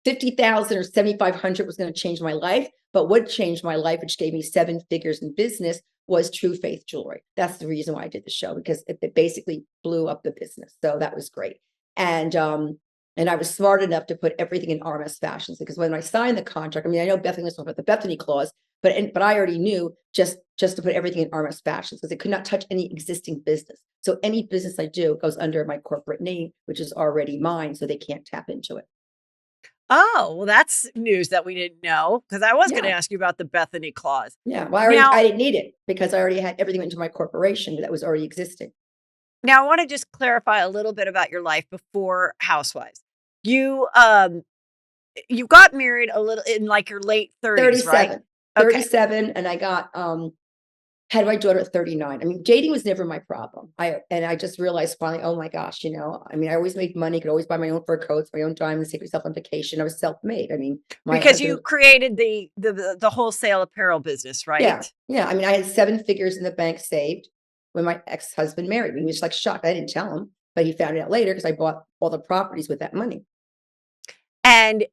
S3: 50,000 or 7,500 was going to change my life. But what changed my life, which gave me 7 figures in business, was True Faith Jewelry. That's the reason why I did the show, because it basically blew up the business. So that was great. And I was smart enough to put everything in RMS Fashions, because when I signed the contract, I mean, I know Bethany was talking about the Bethany clause, but I already knew just to put everything in RMS fashions because it could not touch any existing business. So any business I do goes under my corporate name, which is already mine, so they can't tap into it.
S2: Oh, well, that's news that we didn't know because I was going to
S3: Yeah.
S2: ask you about the Bethany clause.
S3: Yeah. Well,
S2: Now,
S3: I didn't need it because I already had everything into my corporation that was already existing.
S2: now I want to just clarify a little bit about your life before Housewives. You you got married a little in like your late 30s, right?
S3: 37.
S2: Okay.
S3: 37, and I got had my daughter at 39. I mean, dating was never my problem. I just realized finally, oh my gosh, I mean, I always made money, could always buy my own fur coats, my own diamonds, take myself on vacation. I was self-made. I mean, my
S2: Because you
S3: husband,
S2: created the wholesale apparel business, right?
S3: yeah. I mean, I had 7 figures in the bank saved when my ex-husband married me. He was like shocked. I didn't tell him, but he found out later because I bought all the properties with that money.
S2: And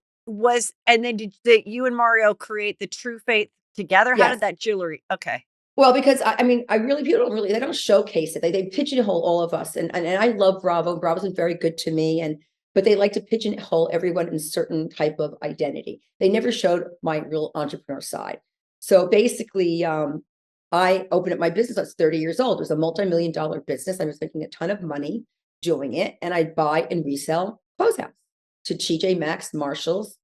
S2: then did you and Mario create the True Faith together? How
S3: Yes.
S2: did that jewelry? Okay.
S3: Well, because I mean, people don't really, they don't showcase it. They pigeonhole all of us. And I love Bravo. Bravo's been very good to me. But they like to pigeonhole everyone in certain type of identity. They never showed my real entrepreneur side. So basically, I opened up my business. I was 30 years old. It was a multi-million-dollar business. I was making a ton of money doing it. And I'd buy and resell closeouts to TJ Maxx, Marshalls,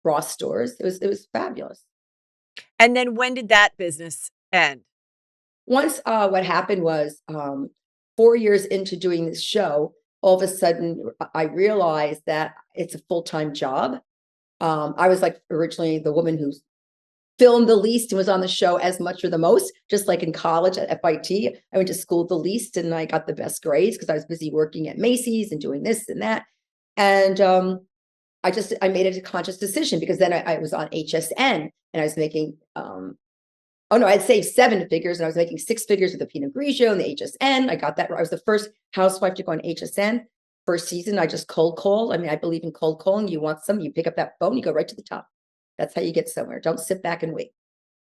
S3: Ross stores. It was fabulous.
S2: And then when did that business end?
S3: Once what happened was 4 years into doing this show, all of a sudden I realized that it's a full-time job. I was like originally the woman who filmed the least and was on the show as much or the most, just like in college at FIT. I went to school the least and I got the best grades because I was busy working at Macy's and doing this and that. And I made a conscious decision because then I was on HSN and I was making oh no, I'd saved 7 figures and I was making 6 figures with the Pinot Grigio and the HSN. I got that. I was the first housewife to go on HSN. First season, I just cold call. I mean, I believe in cold calling. You want some, you pick up that phone, you go right to the top. That's how you get somewhere. Don't sit back and wait.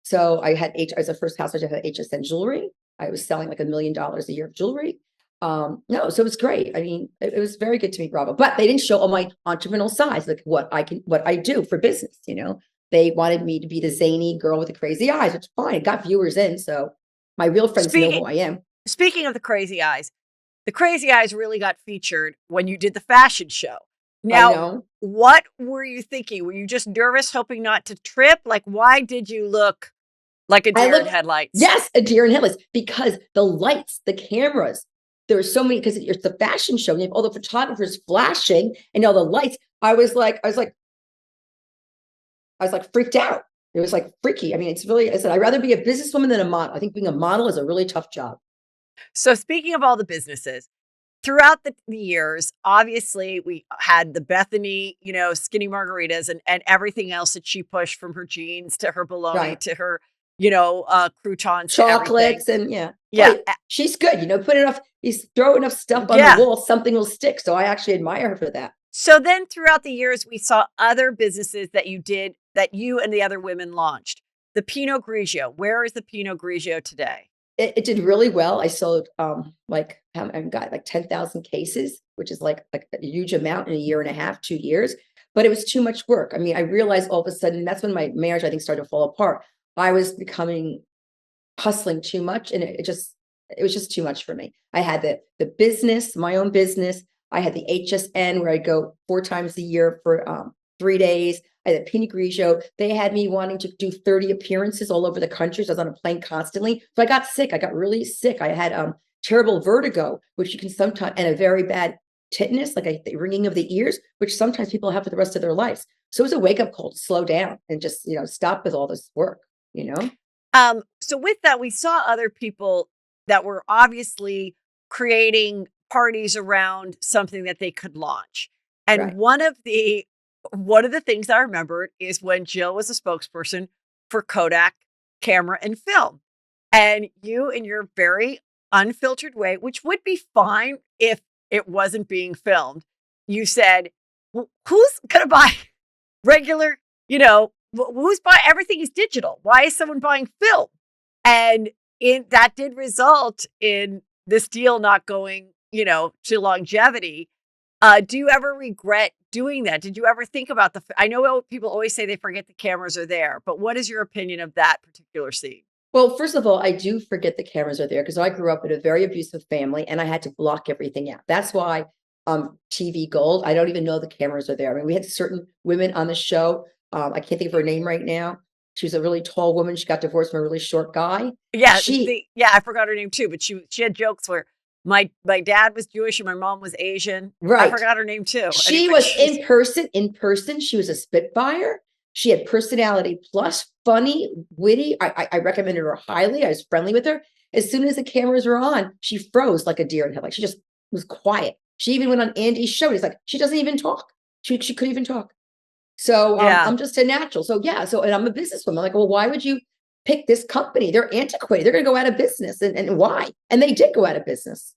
S3: So I was the first housewife to have HSN jewelry. I was selling like $1 million a year of jewelry. So it was great. I mean, it was very good to me, Bravo. But they didn't show all my entrepreneurial sides, like what I do for business, They wanted me to be the zany girl with the crazy eyes, which is fine. It got viewers in. So my real friends know who I am.
S2: Speaking of the crazy eyes really got featured when you did the fashion show. Now, what were you thinking? Were you just nervous, hoping not to trip? Like, why did you look like a deer in headlights?
S3: Yes, a deer in headlights, because the lights, the cameras, there were so many, because it's the fashion show. And you have all the photographers flashing and all the lights. I was like freaked out. It was like freaky. I mean, it's really, I said, I'd rather be a businesswoman than a model. I think being a model is a really tough job.
S2: So speaking of all the businesses, throughout the years, obviously we had the Bethany, skinny margaritas and everything else that she pushed, from her jeans to her bologna to her, croutons,
S3: chocolates, and
S2: yeah.
S3: Wait, she's good. Put enough, throw enough stuff on the wall, something will stick. So I actually admire her for that.
S2: So then throughout the years, we saw other businesses that you did, that you and the other women launched. The Pinot Grigio. Where is the Pinot Grigio today?
S3: It did really well. I sold I got like 10,000 cases, which is like a huge amount in a year and a half, 2 years. But it was too much work. I mean, I realized all of a sudden, that's when my marriage, I think, started to fall apart. I was hustling too much, and it was just too much for me. I had the business, my own business. I had the HSN where I go 4 times a year for 3 days. I had a Pinot Grigio. They had me wanting to do 30 appearances all over the country. So I was on a plane constantly. So I got sick. I got really sick. I had terrible vertigo, which you can sometimes, and a very bad tinnitus, like the ringing of the ears, which sometimes people have for the rest of their lives. So it was a wake-up call to slow down and just, stop with all this work,
S2: So with that, we saw other people that were obviously creating parties around something that they could launch. And one of the things I remembered is when Jill was a spokesperson for Kodak camera and film. And you, in your very unfiltered way, which would be fine if it wasn't being filmed, you said, well, who's going to buy regular, who's buying, everything is digital. Why is someone buying film? And that did result in this deal not going, to longevity. Do you ever regret doing that? Did you ever think about I know people always say they forget the cameras are there, but what is your opinion of that particular scene?
S3: Well, first of all, I do forget the cameras are there because I grew up in a very abusive family and I had to block everything out. That's why TV gold. I don't even know the cameras are there. I mean, we had certain women on the show. I can't think of her name right now. She was a really tall woman. She got divorced from a really short guy.
S2: Yeah,
S3: She
S2: I forgot her name too, but she had jokes where my dad was Jewish and my mom was Asian. I
S3: Right.
S2: forgot her name too.
S3: She
S2: Anyway,
S3: was in person. She was a spitfire. She had personality plus funny, witty. I recommended her highly. I was friendly with her. As soon as the cameras were on, she froze like a deer in headlights. She just was quiet. She even went on Andy's show. He's like, she doesn't even talk. She couldn't even talk. So
S2: Yeah.
S3: I'm just a natural. So yeah. So and I'm a businesswoman. I'm like, well, why would you pick this company? They're antiquated. They're going to go out of business. And why? And they did go out of business.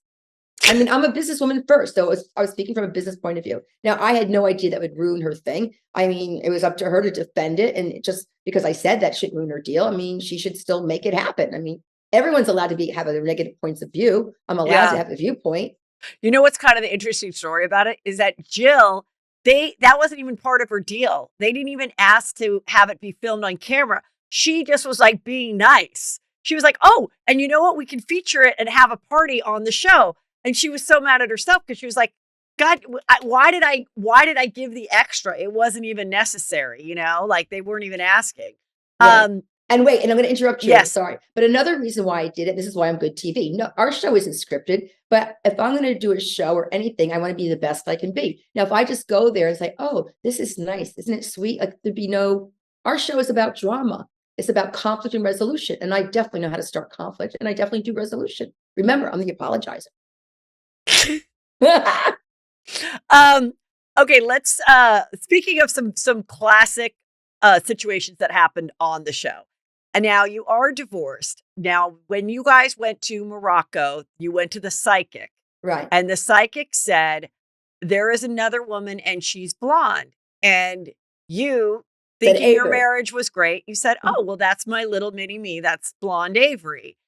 S3: I mean, I'm a businesswoman first, so I was speaking from a business point of view. Now, I had no idea that would ruin her thing. I mean, it was up to her to defend it, and just because I said that shouldn't ruin her deal, I mean, she should still make it happen. I mean, everyone's allowed to have their negative points of view. I'm allowed to have a viewpoint.
S2: You know what's kind of the interesting story about it is that Jill, that wasn't even part of her deal. They didn't even ask to have it be filmed on camera. She just was like being nice. She was like, oh, and you know what? We can feature it and have a party on the show. And she was so mad at herself because she was like, God, why did I give the extra? It wasn't even necessary, like they weren't even asking.
S3: Right. And wait, and I'm going to interrupt you.
S2: Yes.
S3: Sorry. But another reason why I did it, this is why I'm good TV. No, our show isn't scripted, but if I'm going to do a show or anything, I want to be the best I can be. Now, if I just go there and say, oh, this is nice, isn't it sweet? Like our show is about drama. It's about conflict and resolution. And I definitely know how to start conflict. And I definitely do resolution. Remember, I'm the apologizer.
S2: Okay, let's speaking of some classic situations that happened on the show. And now you are divorced. Now, when you guys went to Morocco, you went to the psychic.
S3: Right.
S2: And the psychic said, there is another woman and she's blonde. And you, thinking your marriage was great, you said, oh, well, that's my little mini me. That's blonde Avery.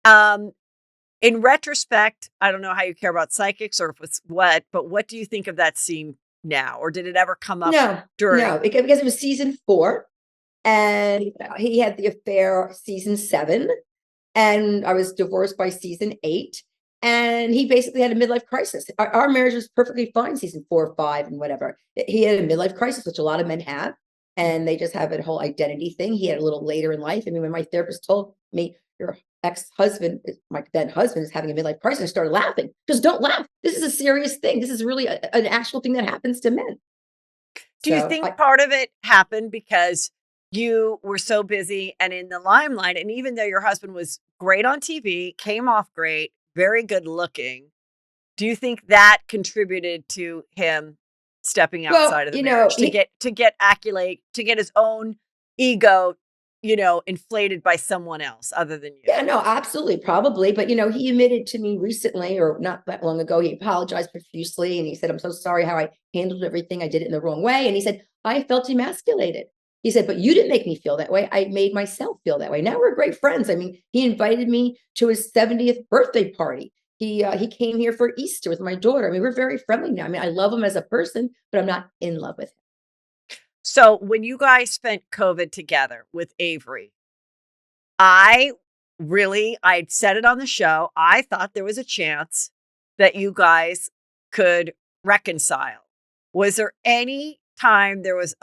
S2: In retrospect, I don't know how you care about psychics or if it's what, but what do you think of that scene now? Or did it ever come up during?
S3: No, because it was season 4 and he had the affair season 7 and I was divorced by season 8 and he basically had a midlife crisis. Our marriage was perfectly fine season 4 or 5 and whatever. He had a midlife crisis, which a lot of men have, and they just have a whole identity thing. He had a little later in life. I mean, when my therapist told me, your ex-husband, my then husband, is having a midlife crisis, I started laughing. Just don't laugh. This is a serious thing. This is really an actual thing that happens to men.
S2: Do you think part of it happened because you were so busy and in the limelight? And even though your husband was great on TV, came off great, very good looking, do you think that contributed to him stepping outside of the marriage to get accolade, to get his own ego inflated by someone else other than you?
S3: Yeah, no, absolutely. Probably. But, he admitted to me recently or not that long ago, he apologized profusely. And he said, I'm so sorry how I handled everything. I did it in the wrong way. And he said, I felt emasculated. He said, but you didn't make me feel that way. I made myself feel that way. Now we're great friends. I mean, he invited me to his 70th birthday party. He came here for Easter with my daughter. I mean, we're very friendly now. I mean, I love him as a person, but I'm not in love with him.
S2: So when you guys spent COVID together with Avery, I'd said it on the show, I thought there was a chance that you guys could reconcile. Was there any time there was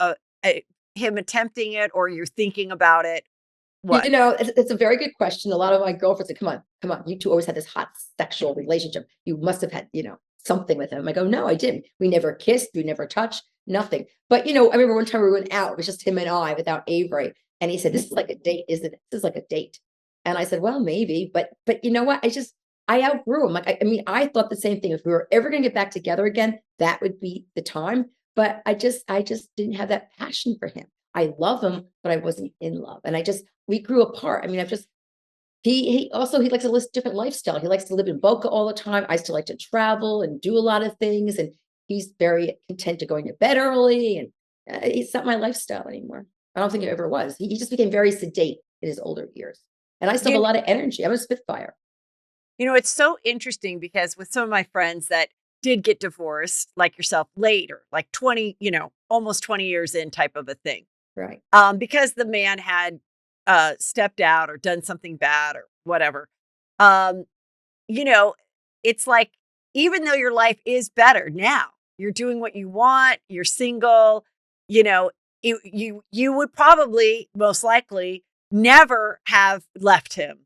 S2: him attempting it or you're thinking about it? What?
S3: It's a very good question. A lot of my girlfriends say, come on. You two always had this hot sexual relationship. You must have had, something with him. I go, no, I didn't. We never kissed. We never touched. Nothing. But, I remember one time we went out, it was just him and I without Avery. And he said, this is like a date, isn't it? This is like a date. And I said, well, maybe, but you know what? I outgrew him. Like, I thought the same thing. If we were ever going to get back together again, that would be the time. But I just didn't have that passion for him. I love him, but I wasn't in love. And we grew apart. I mean, he likes to live a different lifestyle. He likes to live in Boca all the time. I still like to travel and do a lot of things. And he's very content to going to bed early. And it's not my lifestyle anymore. I don't think it ever was. He just became very sedate in his older years. And I still have a lot of energy. I'm a spitfire.
S2: It's so interesting because with some of my friends that did get divorced, like yourself, later, like 20, almost 20 years in type of a thing.
S3: Right.
S2: Because the man had stepped out or done something bad or whatever. Um, you know, it's like, even though your life is better now, you're doing what you want, you're single, you know, you would probably most likely never have left him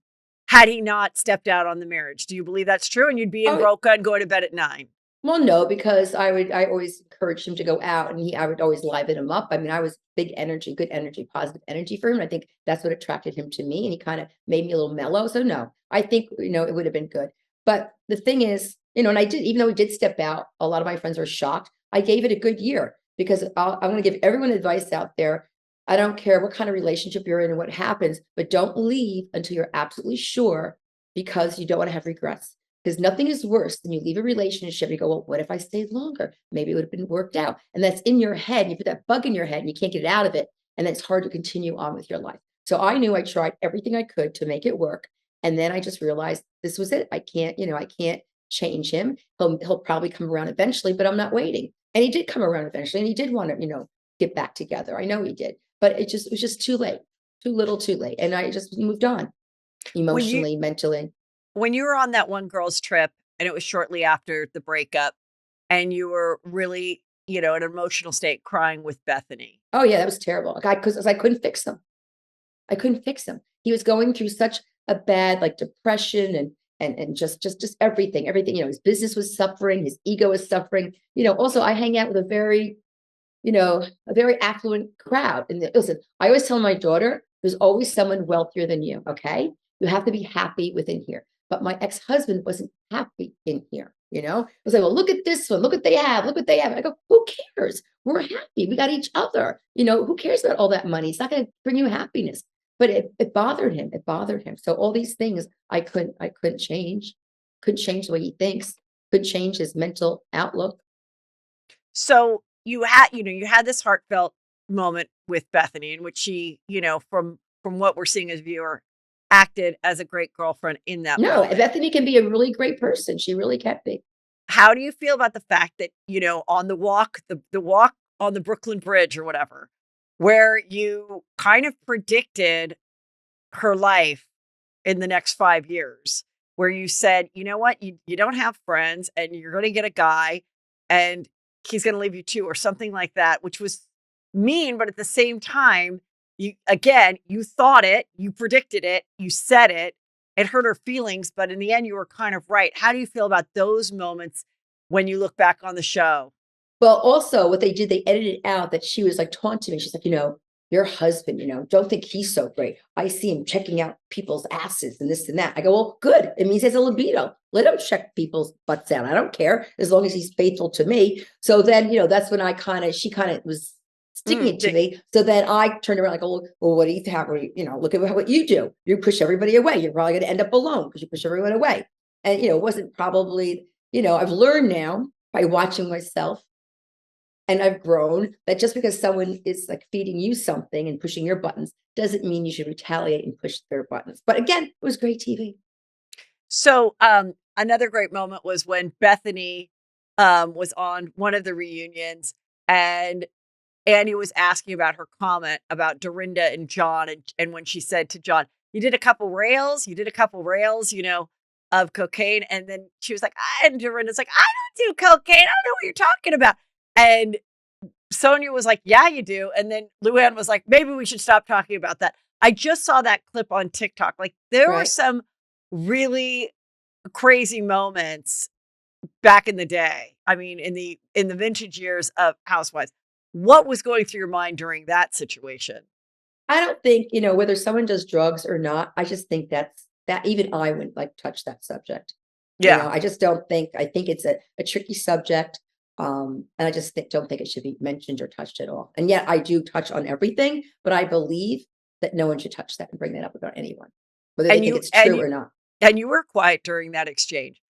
S2: had he not stepped out on the marriage. Do you believe that's true? And you'd be in
S3: Oh,
S2: Boca and go to bed at 9.
S3: well, no, because I always encouraged him to go out, and I would always liven him up. I mean, I was big energy, good energy, positive energy for him. I think that's what attracted him to me, and he kind of made me a little mellow. So no, I think, it would have been good. But the thing is, and I did, even though he did step out, a lot of my friends were shocked. I gave it a good year because I'm going to give everyone advice out there. I don't care what kind of relationship you're in and what happens, but don't leave until you're absolutely sure, because you don't want to have regrets. Because nothing is worse than you leave a relationship and you go, well, what if I stayed longer? Maybe it would have been worked out. And that's in your head. You put that bug in your head and you can't get it out of it. And then it's hard to continue on with your life. So I knew I tried everything I could to make it work. And then I just realized this was it. I can't change him. He'll probably come around eventually, but I'm not waiting. And he did come around eventually, and he did want to, get back together. I know he did, but it was just too late, too little, too late. And I just moved on emotionally, mentally.
S2: When you were on that one girl's trip, and it was shortly after the breakup, and you were really, in an emotional state, crying with Bethany.
S3: Oh yeah, that was terrible. Because I couldn't fix him. I couldn't fix him. He was going through such a bad, like, depression and just everything. His business was suffering, his ego was suffering. Also I hang out with a very affluent crowd. And listen, I always tell my daughter, there's always someone wealthier than you. Okay. You have to be happy within here. But my ex-husband wasn't happy in here. I was like, well, look at this one. Look what they have. Look what they have. I go, who cares? We're happy. We got each other. Who cares about all that money? It's not going to bring you happiness. But it bothered him. It bothered him. So all these things I couldn't change. Couldn't change the way he thinks. Couldn't change his mental outlook.
S2: So you had this heartfelt moment with Bethany in which she, from what we're seeing as viewer, acted as a great girlfriend in that moment.
S3: Bethany can be a really great person. She really can be.
S2: How do you feel about the fact that, on the walk on the Brooklyn Bridge or whatever, where you kind of predicted her life in the next 5 years, where you said, you know what, you don't have friends and you're going to get a guy and he's going to leave you too, or something like that, which was mean, but at the same time, you thought it, you predicted it, you said it hurt her feelings, but in the end, you were kind of right. How do you feel about those moments when you look back on the show?
S3: Well, also what they did, they edited out that she was like taunting me. She's like, your husband, don't think he's so great. I see him checking out people's asses and this and that. I go, well, good. It means he has a libido. Let him check people's butts out. I don't care, as long as he's faithful to me. So then, that's when she kind of was sticking it to me. So then I turned around like, well, what do you have? Look at what you do. You push everybody away. You're probably going to end up alone because you push everyone away. And, it wasn't probably, I've learned now by watching myself, and I've grown, that just because someone is like feeding you something and pushing your buttons doesn't mean you should retaliate and push their buttons. But again, it was great TV.
S2: So another great moment was when Bethany was on one of the reunions, and Annie was asking about her comment about Dorinda and John. And when she said to John, you did a couple rails, of cocaine. And then she was like, and Dorinda's like, I don't do cocaine. I don't know what you're talking about. And Sonia was like, yeah, you do. And then Luann was like, maybe we should stop talking about that. I just saw that clip on TikTok. Like, there were some really crazy moments back in the day. I mean, in the vintage years of Housewives. What was going through your mind during that situation?
S3: I don't think, whether someone does drugs or not, I just think that even I wouldn't like touch that subject.
S2: Yeah.
S3: I just don't think, I think it's a tricky subject. And I just don't think it should be mentioned or touched at all. And yet I do touch on everything, but I believe that no one should touch that and bring that up about anyone, whether they think it's true or not.
S2: And you were quiet during that exchange.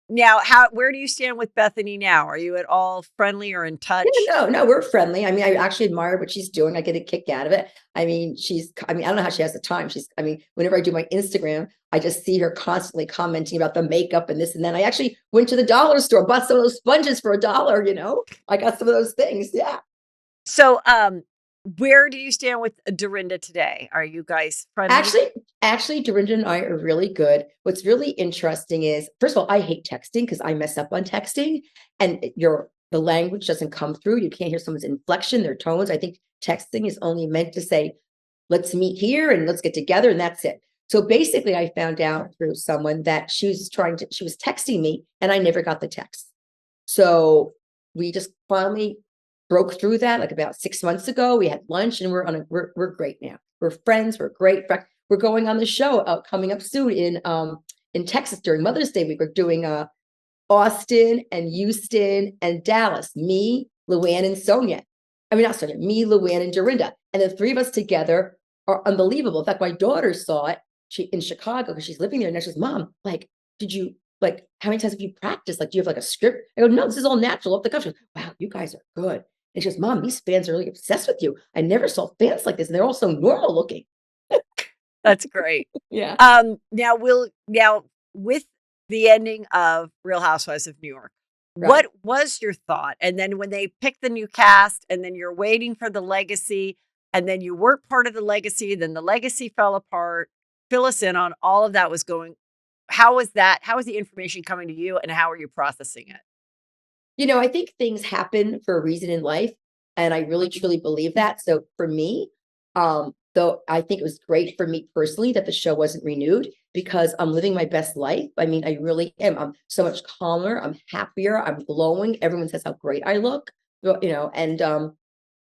S2: Now, where do you stand with Bethany now? Are you at all friendly or in touch?
S3: No, we're friendly. I mean, I actually admire what she's doing. I get a kick out of it. I mean, I don't know how she has the time. Whenever I do my Instagram, I just see her constantly commenting about the makeup and this and then. I actually went to the dollar store, bought some of those sponges for $1, I got some of those things. Yeah.
S2: So, where do you stand with Dorinda today? Are you guys friendly?
S3: Actually, Dorinda and I are really good. What's really interesting is, first of all, I hate texting because I mess up on texting, and the language doesn't come through. You can't hear someone's inflection, their tones. I think texting is only meant to say, let's meet here and let's get together, and that's it. So basically, I found out through someone that she was texting me, and I never got the text. So we just finally broke through that like about 6 months ago. We had lunch, and we're great now. We're friends. We're great. In fact, we're going on the show coming up soon in Texas during Mother's Day week. We're doing Austin and Houston and Dallas. Me, Luann, and Sonia. I mean, not Sonia. Me, Luann, and Dorinda. And the three of us together are unbelievable. In fact, my daughter saw it. In Chicago because she's living there, and she says, "Mom, how many times have you practiced? Like, do you have like a script?" I go, "No, this is all natural off the cuff." She goes, "Wow, you guys are good." And she goes, "Mom, these fans are really obsessed with you. I never saw fans like this, and they're all so normal looking."
S2: That's great.
S3: Yeah.
S2: Now with the ending of Real Housewives of New York,
S3: Right.
S2: what was your thought? And then when they picked the new cast, and then you're waiting for the legacy, and then you weren't part of the legacy, then the legacy fell apart. Fill us in on all of that was going. How was that? How was the information coming to you, and how are you processing it?
S3: I think things happen for a reason in life, and I really truly believe that. So for me, though I think it was great for me personally that the show wasn't renewed because I'm living my best life. I mean, I really am. I'm so much calmer. I'm happier. I'm glowing. Everyone says how great I look. And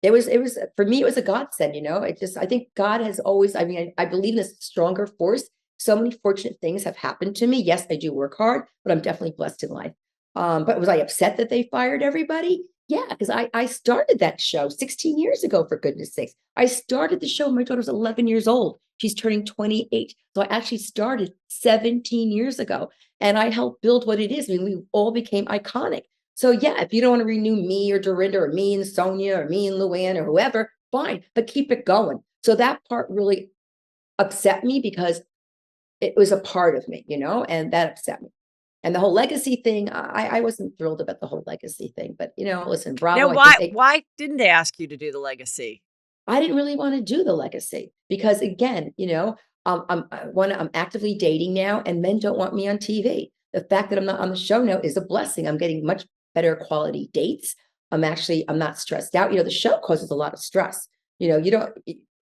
S3: it was for me, it was a godsend. I think God has always. I mean, I believe in this stronger force. So many fortunate things have happened to me. Yes, I do work hard, but I'm definitely blessed in life. But was I upset that they fired everybody? Yeah, because I started that show 16 years ago, for goodness sakes. I started the show when my daughter was 11 years old. She's turning 28. So I actually started 17 years ago, and I helped build what it is. I mean, we all became iconic. So yeah, if you don't want to renew me or Dorinda or me and Sonia or me and Luann or whoever, fine, but keep it going. So that part really upset me because it was a part of me, and that upset me. And the whole legacy thing, I wasn't thrilled about the whole legacy thing, but listen, Bravo.
S2: Now, why didn't they ask you to do the legacy?
S3: I didn't really want to do the legacy because again, I'm actively dating now, and men don't want me on TV. The fact that I'm not on the show now is a blessing. I'm getting much better quality dates. I'm not stressed out. The show causes a lot of stress. You don't.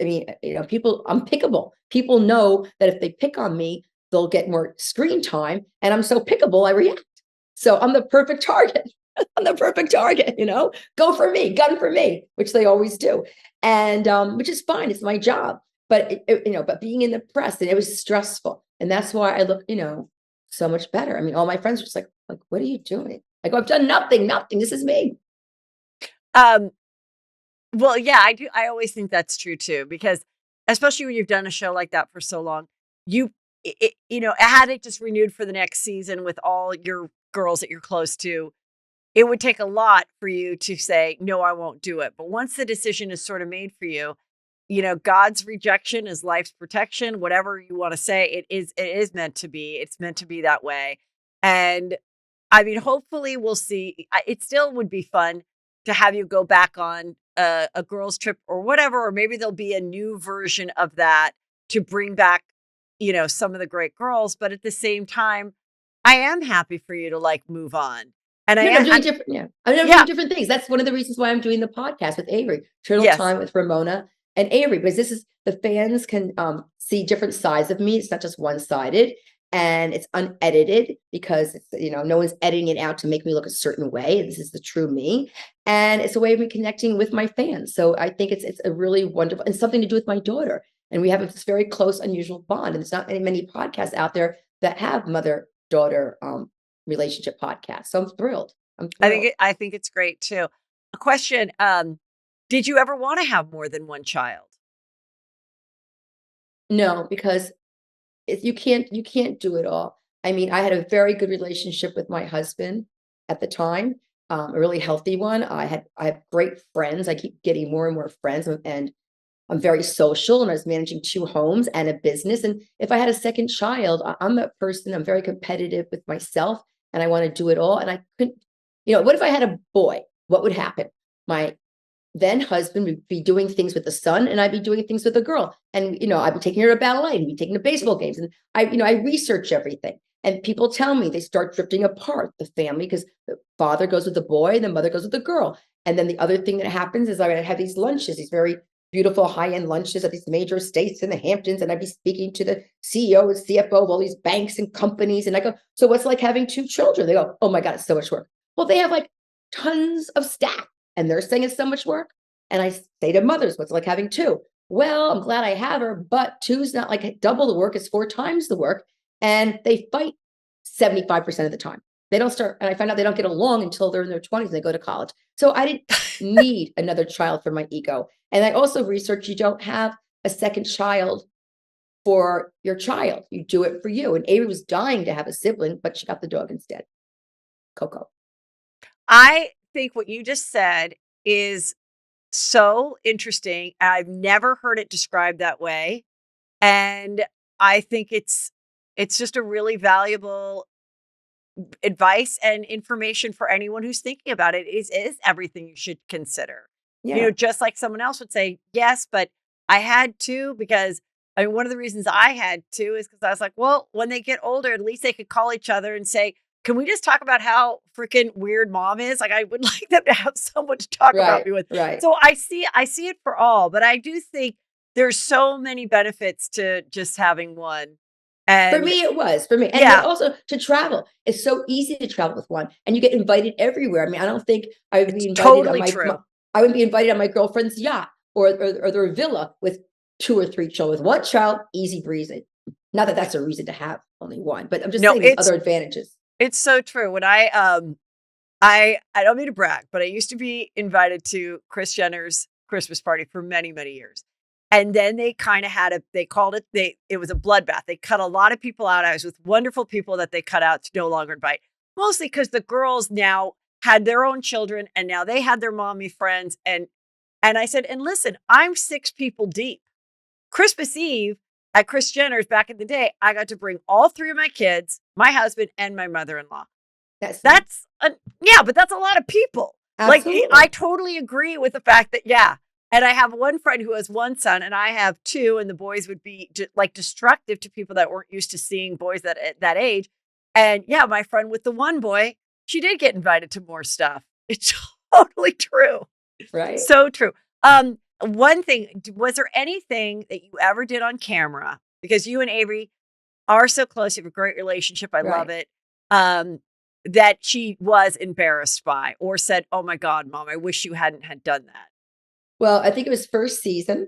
S3: I mean, people. I'm pickable. People know that if they pick on me, they'll get more screen time, and I'm so pickable, I react. So I'm the perfect target. I'm the perfect target, go for me, gun for me, which they always do. And which is fine. It's my job. But but being in the press, and it was stressful. And that's why I look, so much better. I mean, all my friends were just like, what are you doing? I go, I've done nothing. This is me.
S2: Well, yeah, I do. I always think that's true too, because especially when you've done a show like that for so long, had it just renewed for the next season with all your girls that you're close to, it would take a lot for you to say, no, I won't do it. But once the decision is sort of made for you, God's rejection is life's protection, whatever you want to say, it is meant to be. It's meant to be that way. And I mean, hopefully we'll see. It still would be fun to have you go back on a girls trip or whatever, or maybe there'll be a new version of that to bring back, some of the great girls. But at the same time, I am happy for you to move on. And
S3: I'm doing different. Yeah, I'm doing different things. That's one of the reasons why I'm doing the podcast with Avery, Turtle Time with Ramona and Avery, because this is the fans can see different sides of me. It's not just one-sided, and it's unedited because it's, no one's editing it out to make me look a certain way. This is the true me, and it's a way of me connecting with my fans. So I think it's a really wonderful, and something to do with my daughter. And we have this very close, unusual bond. And there's not many podcasts out there that have mother-daughter relationship podcast. So I'm thrilled.
S2: I think it's great too. A question, did you ever want to have more than one child?
S3: No, because you can't do it all. I mean, I had a very good relationship with my husband at the time, a really healthy one. I have great friends. I keep getting more and more friends, and I'm very social, and I was managing 2 homes and a business. And if I had a second child, I'm a person, I'm very competitive with myself, and I want to do it all. And I couldn't, what if I had a boy? What would happen? My then husband would be doing things with the son, and I'd be doing things with the girl. And, I'd be taking her to ballet and be taking to baseball games. And I research everything. And people tell me they start drifting apart, the family, because the father goes with the boy and the mother goes with the girl. And then the other thing that happens is I would have these lunches, these very beautiful high-end lunches at these major estates in the Hamptons. And I'd be speaking to the CEO and CFO of all these banks and companies. And I go, so what's it like having 2 children? They go, oh my God, it's so much work. Well, they have like tons of staff and they're saying it's so much work. And I say to mothers, what's it like having 2? Well, I'm glad I have her, but 2's not like double the work, it's 4 times the work. And they fight 75% of the time. They don't start, and I find out they don't get along until they're in their 20s and they go to college. So I didn't need another child for my ego. And I also researched you don't have a second child for your child. You do it for you. And Avery was dying to have a sibling, but she got the dog instead. Coco.
S2: I think what you just said is so interesting. I've never heard it described that way. And I think it's just a really valuable advice and information for anyone who's thinking about it. Is everything you should consider.
S3: Yeah.
S2: Just like someone else would say, yes, but I had to, because one of the reasons I had to is because I was like, well, when they get older, at least they could call each other and say, can we just talk about how freaking weird mom is? Like, I would like them to have someone to talk about me with.
S3: Right.
S2: So I see it for all, but I do think there's so many benefits to just having one. And
S3: for me, it was for me. And also to travel. It's so easy to travel with one, and you get invited everywhere. I mean, I don't think I would be invited
S2: totally
S3: on
S2: true.
S3: I wouldn't be invited on my girlfriend's yacht or their villa with 2 or 3 children. With one child, easy breezy. Not that that's a reason to have only one, but I'm just saying there's other advantages.
S2: It's so true. When I don't mean to brag, but I used to be invited to Kris Jenner's Christmas party for many, many years. And then they kind of it was a bloodbath. They cut a lot of people out. I was with wonderful people that they cut out to no longer invite, mostly because the girls now had their own children and now they had their mommy friends. And I said, and listen, I'm 6 people deep. Christmas Eve at Kris Jenner's back in the day, I got to bring all 3 of my kids, my husband, and my mother-in-law. But that's a lot of people.
S3: Absolutely.
S2: Like, I totally agree with the fact that, And I have one friend who has 1 son and I have 2, and the boys would be destructive to people that weren't used to seeing boys at that age. And my friend with the 1 boy, she did get invited to more stuff. It's totally true.
S3: Right.
S2: So true. One thing, was there anything that you ever did on camera? Because you and Avery are so close, you have a great relationship. I love it. That she was embarrassed by or said, oh my God, Mom, I wish you hadn't had done that.
S3: Well, I think it was first season.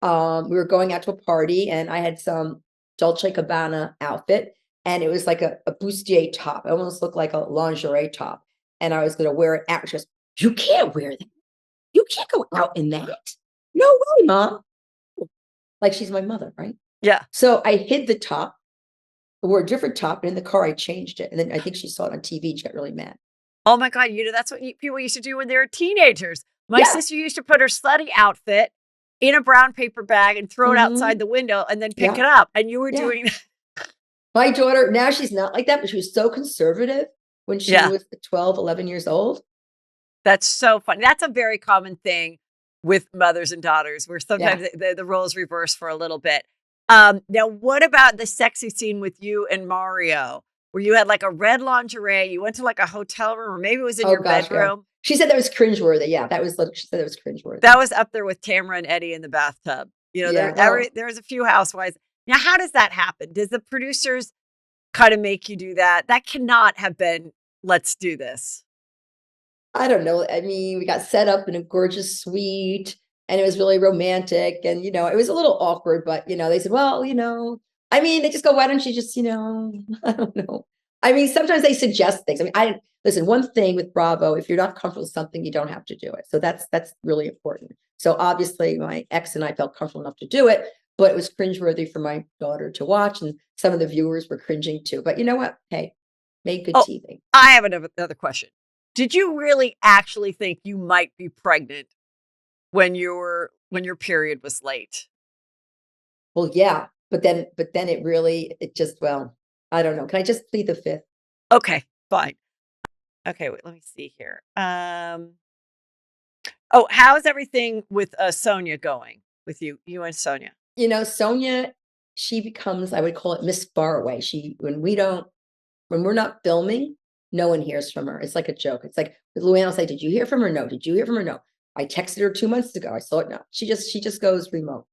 S3: We were going out to a party and I had some Dolce & Gabbana outfit, and it was like a bustier top. It almost looked like a lingerie top. And I was going to wear it out. She goes, you can't wear that. You can't go out in that. No way, Mom. Like, she's my mother, right?
S2: Yeah.
S3: So I hid the top, wore a different top, and in the car I changed it. And then I think she saw it on TV. She got really mad.
S2: Oh my God. That's what people used to do when they were teenagers. My sister used to put her slutty outfit in a brown paper bag and throw it outside the window and then pick it up. And you were doing that.
S3: My daughter, now she's not like that, but she was so conservative when she was 12, 11 years old.
S2: That's so funny. That's a very common thing with mothers and daughters, where sometimes the roles reverse for a little bit. Now, what about the sexy scene with you and Mario, where you had like a red lingerie, you went to like a hotel room, or maybe it was in your bedroom?
S3: She said that was cringeworthy. Yeah, she said it was cringeworthy.
S2: That was up there with Tamara and Eddie in the bathtub. There's a few housewives. Now, how does that happen? Does the producers kind of make you do that? That cannot have been, let's do this.
S3: I don't know. I mean, we got set up in a gorgeous suite and it was really romantic. And, it was a little awkward, but, they said, well, I mean, they just go, why don't you just, I don't know. I mean, sometimes they suggest things. I mean, listen, one thing with Bravo, if you're not comfortable with something, you don't have to do it. So that's really important. So obviously my ex and I felt comfortable enough to do it, but it was cringeworthy for my daughter to watch, and some of the viewers were cringing too. But you know what? Hey, made good
S2: Oh,
S3: TV.
S2: I have another question. Did you really actually think you might be pregnant when your period was late?
S3: Well, yeah, but then it just, well, I don't know. Can I just plead the fifth?
S2: Okay, fine. Okay, wait, let me see here. Oh, how's everything with Sonia going with you and Sonia?
S3: You know, Sonia, she becomes, I would call it Miss Faraway. When we're not filming, no one hears from her. It's like a joke. It's like Luann will say, "Did you hear from her? No. Did you hear from her? No. I texted her 2 months ago. I saw it. No." She just goes remote.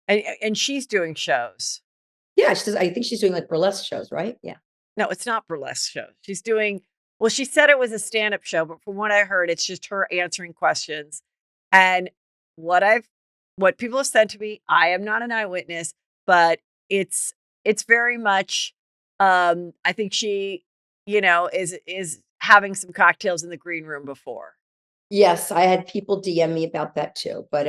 S2: And she's doing shows.
S3: Yeah, she does. I think she's doing like burlesque shows, right? Yeah.
S2: No, it's not burlesque shows. She's doing, well, she said it was a stand-up show, but from what I heard, it's just her answering questions. And what people have said to me, I am not an eyewitness, but it's very much, I think she, is having some cocktails in the green room before.
S3: Yes, I had people DM me about that too. But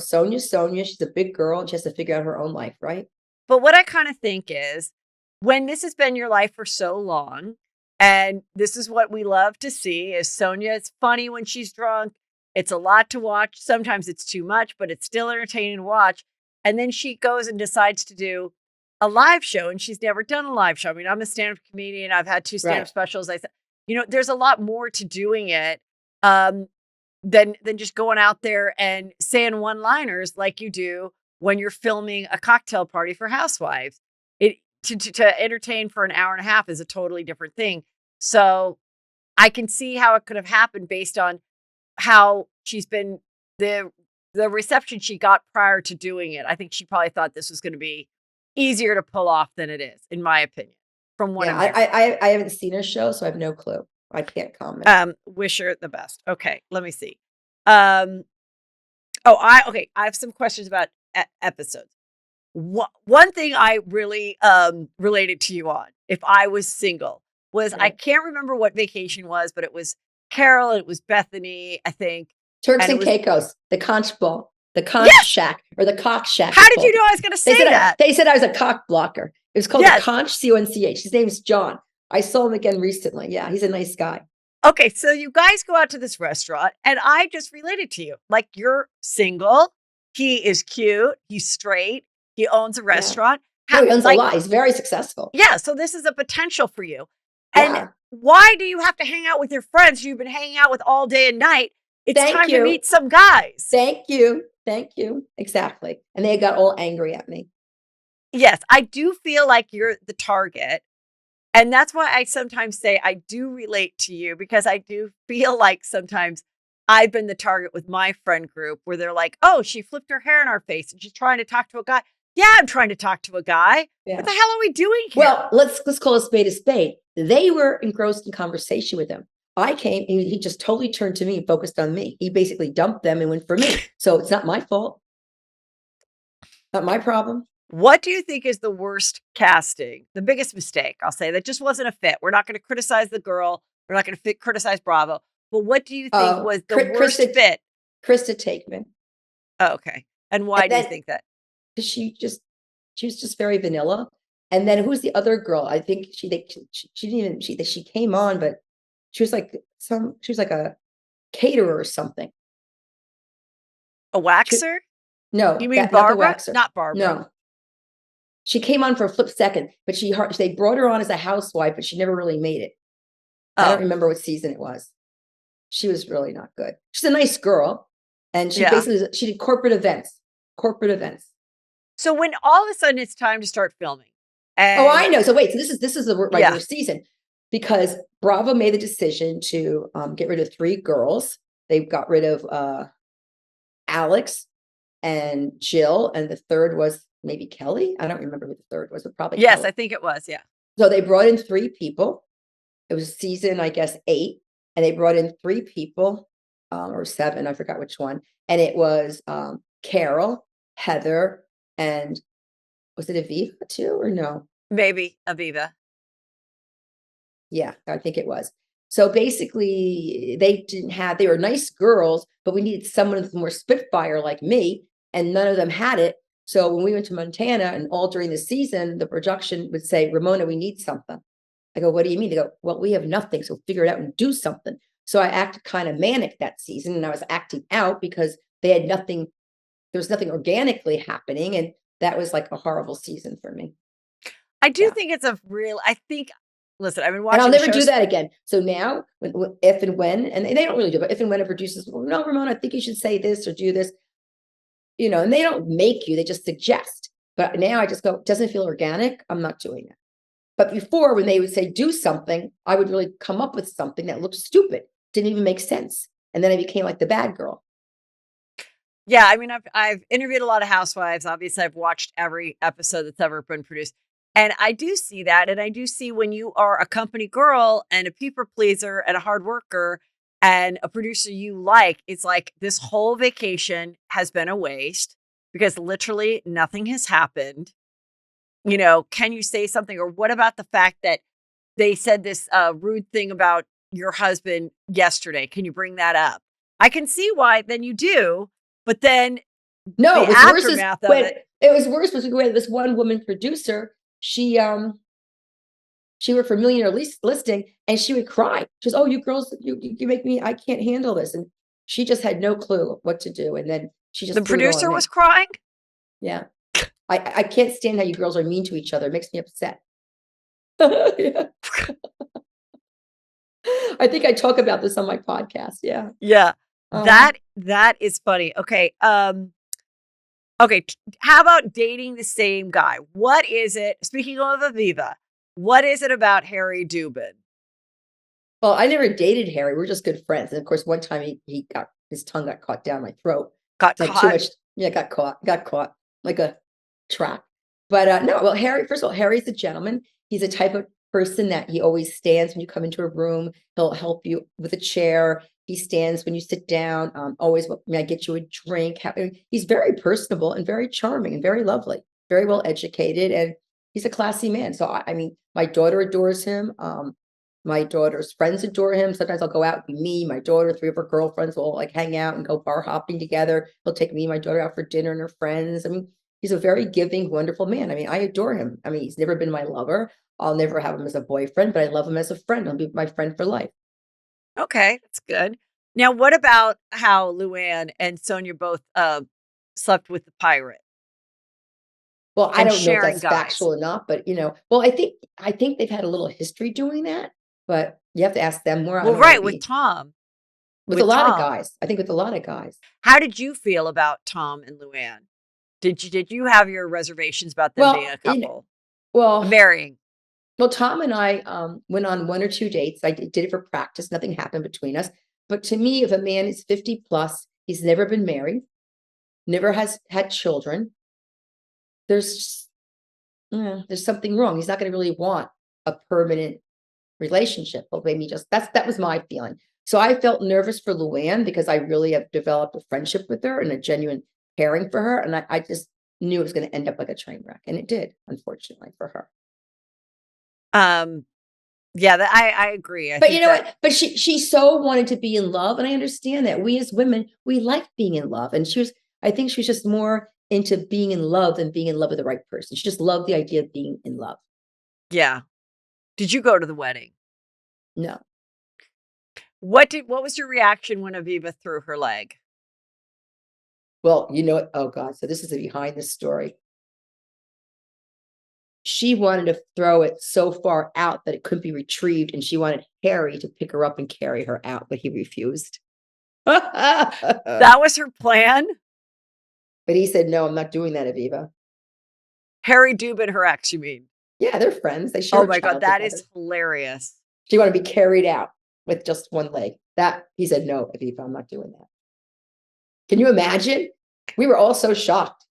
S3: Sonia's Sonia. She's a big girl and she has to figure out her own life, right?
S2: But what I kind of think is, when this has been your life for so long, and this is what we love to see, is Sonia is funny when she's drunk. It's a lot to watch. Sometimes it's too much, but it's still entertaining to watch. And then she goes and decides to do a live show, and she's never done a live show. I mean, I'm a stand-up comedian. I've had 2 stand-up specials. I said, there's a lot more to doing it than just going out there and saying one-liners like you do when you're filming a cocktail party for housewives. To entertain for an hour and a half is a totally different thing. So I can see how it could have happened based on how she's been, the reception she got prior to doing it. I think she probably thought this was going to be easier to pull off than it is, in my opinion. From what I'm hearing.
S3: I haven't seen her show, so I have no clue. I can't comment.
S2: Wish her the best. Okay, let me see. I have some questions about episodes. One thing I really related to you on, if I was single, was I can't remember what vacation was, but it was Carol, it was Bethany, I think.
S3: Turks and Caicos, the conch ball, the conch shack, or the cock shack.
S2: How did you know I was going to say that?
S3: They said I was a cock blocker. It was called the conch, C-O-N-C-H. His name's John. I saw him again recently. Yeah, he's a nice guy.
S2: Okay, so you guys go out to this restaurant, and I just related to you. Like, you're single. He is cute. He's straight. He owns a restaurant.
S3: Yeah. He owns a lot. He's very successful.
S2: Yeah, so this is a potential for you. And why do you have to hang out with your friends you've been hanging out with all day and night? It's time to meet some guys.
S3: Thank you. Exactly. And they got all angry at me.
S2: Yes, I do feel like you're the target. And that's why I sometimes say I do relate to you, because I do feel like sometimes I've been the target with my friend group where they're like, "Oh, she flipped her hair in our face and she's trying to talk to a guy." Yeah, I'm trying to talk to a guy. Yeah. What the hell are we doing here?
S3: Well, let's call a spade a spade. They were engrossed in conversation with him. I came, he just totally turned to me and focused on me. He basically dumped them and went for me. So it's not my fault. Not my problem.
S2: What do you think is the worst casting? The biggest mistake, I'll say, that just wasn't a fit. We're not going to criticize the girl. We're not going to criticize Bravo. But what do you think was the worst fit?
S3: Krista Takeman.
S2: Oh, okay. And why do you think that?
S3: She was just very vanilla. And then who's the other girl? I think she came on, but she was like a caterer or something.
S2: A waxer?
S3: No.
S2: You mean Barbara?
S3: Not Barbara. No. She came on for a flip second, but they brought her on as a housewife, but she never really made it. I don't remember what season it was. She was really not good. She's a nice girl. And she did corporate events.
S2: So when all of a sudden it's time to start filming.
S3: I know. So wait, so this is the regular season, because Bravo made the decision to get rid of 3 girls. They got rid of Alex and Jill, and the third was maybe Kelly. I don't remember who the third was, but probably
S2: Yes,
S3: Kelly.
S2: I think it was, yeah.
S3: So they brought in 3 people. It was season, I guess, 8, and they brought in 3 people, or 7, I forgot which one. And it was Carol, Heather, and was it Aviva too, or no?
S2: Maybe Aviva.
S3: Yeah, I think it was. So basically, they were nice girls, but we needed someone with more spitfire like me, and none of them had it. So when we went to Montana and all during the season, the production would say, Ramona, we need something. I go, what do you mean? They go, well, we have nothing. So figure it out and do something. So I acted kind of manic that season, and I was acting out because they had nothing. There was nothing organically happening. And that was like a horrible season for me.
S2: I do
S3: Yeah.
S2: think it's listen, I've been
S3: And
S2: watching
S3: I'll
S2: the
S3: never do
S2: shows.
S3: that again. So now, if and when, and they don't really do, but if and when a producer says, well, no, Ramona, I think you should say this or do this, and they don't make you, they just suggest. But now I just go, doesn't feel organic. I'm not doing that. But before, when they would say do something, I would really come up with something that looked stupid, didn't even make sense. And then I became like the bad girl.
S2: Yeah, I mean, I've interviewed a lot of housewives. Obviously, I've watched every episode that's ever been produced. And I do see that. And I do see when you are a company girl and a people pleaser and a hard worker and a producer you like, it's like this whole vacation has been a waste because literally nothing has happened. Can you say something? Or what about the fact that they said this rude thing about your husband yesterday? Can you bring that up? I can see why then you do, but then
S3: No,
S2: the
S3: it was worse
S2: aftermath of
S3: when
S2: it.
S3: it was worse was when this one woman producer, she worked for Millionaire Listing, and she would cry. She goes, oh, you girls, you make me, I can't handle this. And she just had no clue what to do. And then she just
S2: The
S3: threw it all on
S2: producer
S3: me.
S2: was crying.
S3: Yeah. I can't stand how you girls are mean to each other. It makes me upset. Yeah. I think I talk about this on my podcast. Yeah.
S2: Yeah.
S3: Uh,
S2: That is funny. Okay. Okay. How about dating the same guy? What is it? Speaking of Aviva, what is it about Harry Dubin?
S3: well, I never dated Harry. We're just good friends. And of course, one time his tongue got caught down my throat.
S2: Got
S3: It's like
S2: caught.
S3: too much. Yeah, got caught like a trap. But no, well, Harry, first of all, Harry's a gentleman. He's a type of person that he always stands when you come into a room. He'll help you with a chair. He stands when you sit down. Always, may I get you a drink? He's very personable and very charming and very lovely, very well educated, and he's a classy man. So I mean, my daughter adores him. My daughter's friends adore him. Sometimes I'll go out with me, my daughter, three of her girlfriends will like hang out and go bar hopping together. He'll take me and my daughter out for dinner and her friends. I mean, he's a very giving, wonderful man. I mean, I adore him. I mean, he's never been my lover. I'll never have him as a boyfriend, but I love him as a friend. He'll be my friend for life.
S2: Okay, that's good. Now, what about how Luann and Sonia both slept with the pirate
S3: Well, I
S2: and
S3: don't know if
S2: sharing
S3: that's
S2: guys?
S3: factual or not, but well, I think they've had a little history doing that, but you have to ask them more. I
S2: Well,
S3: don't wanna
S2: right, with Tom.
S3: with a
S2: With
S3: lot of
S2: Tom.
S3: guys. I think with a lot of guys.
S2: How did you feel about Tom and Luann? Did you have your reservations about them being
S3: Well,
S2: a couple?
S3: well,
S2: Marrying.
S3: well, Tom and I went on one or two dates. I did it for practice. Nothing happened between us. But to me, if a man is 50 plus, he's never been married, never has had children, there's there's something wrong. He's not going to really want a permanent relationship. But maybe that was my feeling. So I felt nervous for Luann because I really have developed a friendship with her and a genuine caring for her. And I just knew it was going to end up like a train wreck. And it did, unfortunately, for her.
S2: Yeah, I agree. I
S3: But
S2: think
S3: you know
S2: that
S3: what? But she so wanted to be in love, and I understand that. We as women, we like being in love, and I think she was just more into being in love than being in love with the right person. She just loved the idea of being in love.
S2: yeah. Did you go to the wedding?
S3: No.
S2: What was your reaction when Aviva threw her leg?
S3: Well, you know what? Oh God. So this is the behind the story. She wanted to throw it so far out that it couldn't be retrieved, and she wanted Harry to pick her up and carry her out, but he refused. But
S2: That was her plan?
S3: he said, no, I'm not doing that, Aviva.
S2: Harry Dubin, her ex, you mean?
S3: Yeah, they're friends. They share
S2: Oh
S3: a
S2: my God,
S3: child
S2: that
S3: together.
S2: is hilarious.
S3: She wanted to be carried out with just one leg. He said, no, Aviva, I'm not doing that. Can you imagine? We were all so shocked.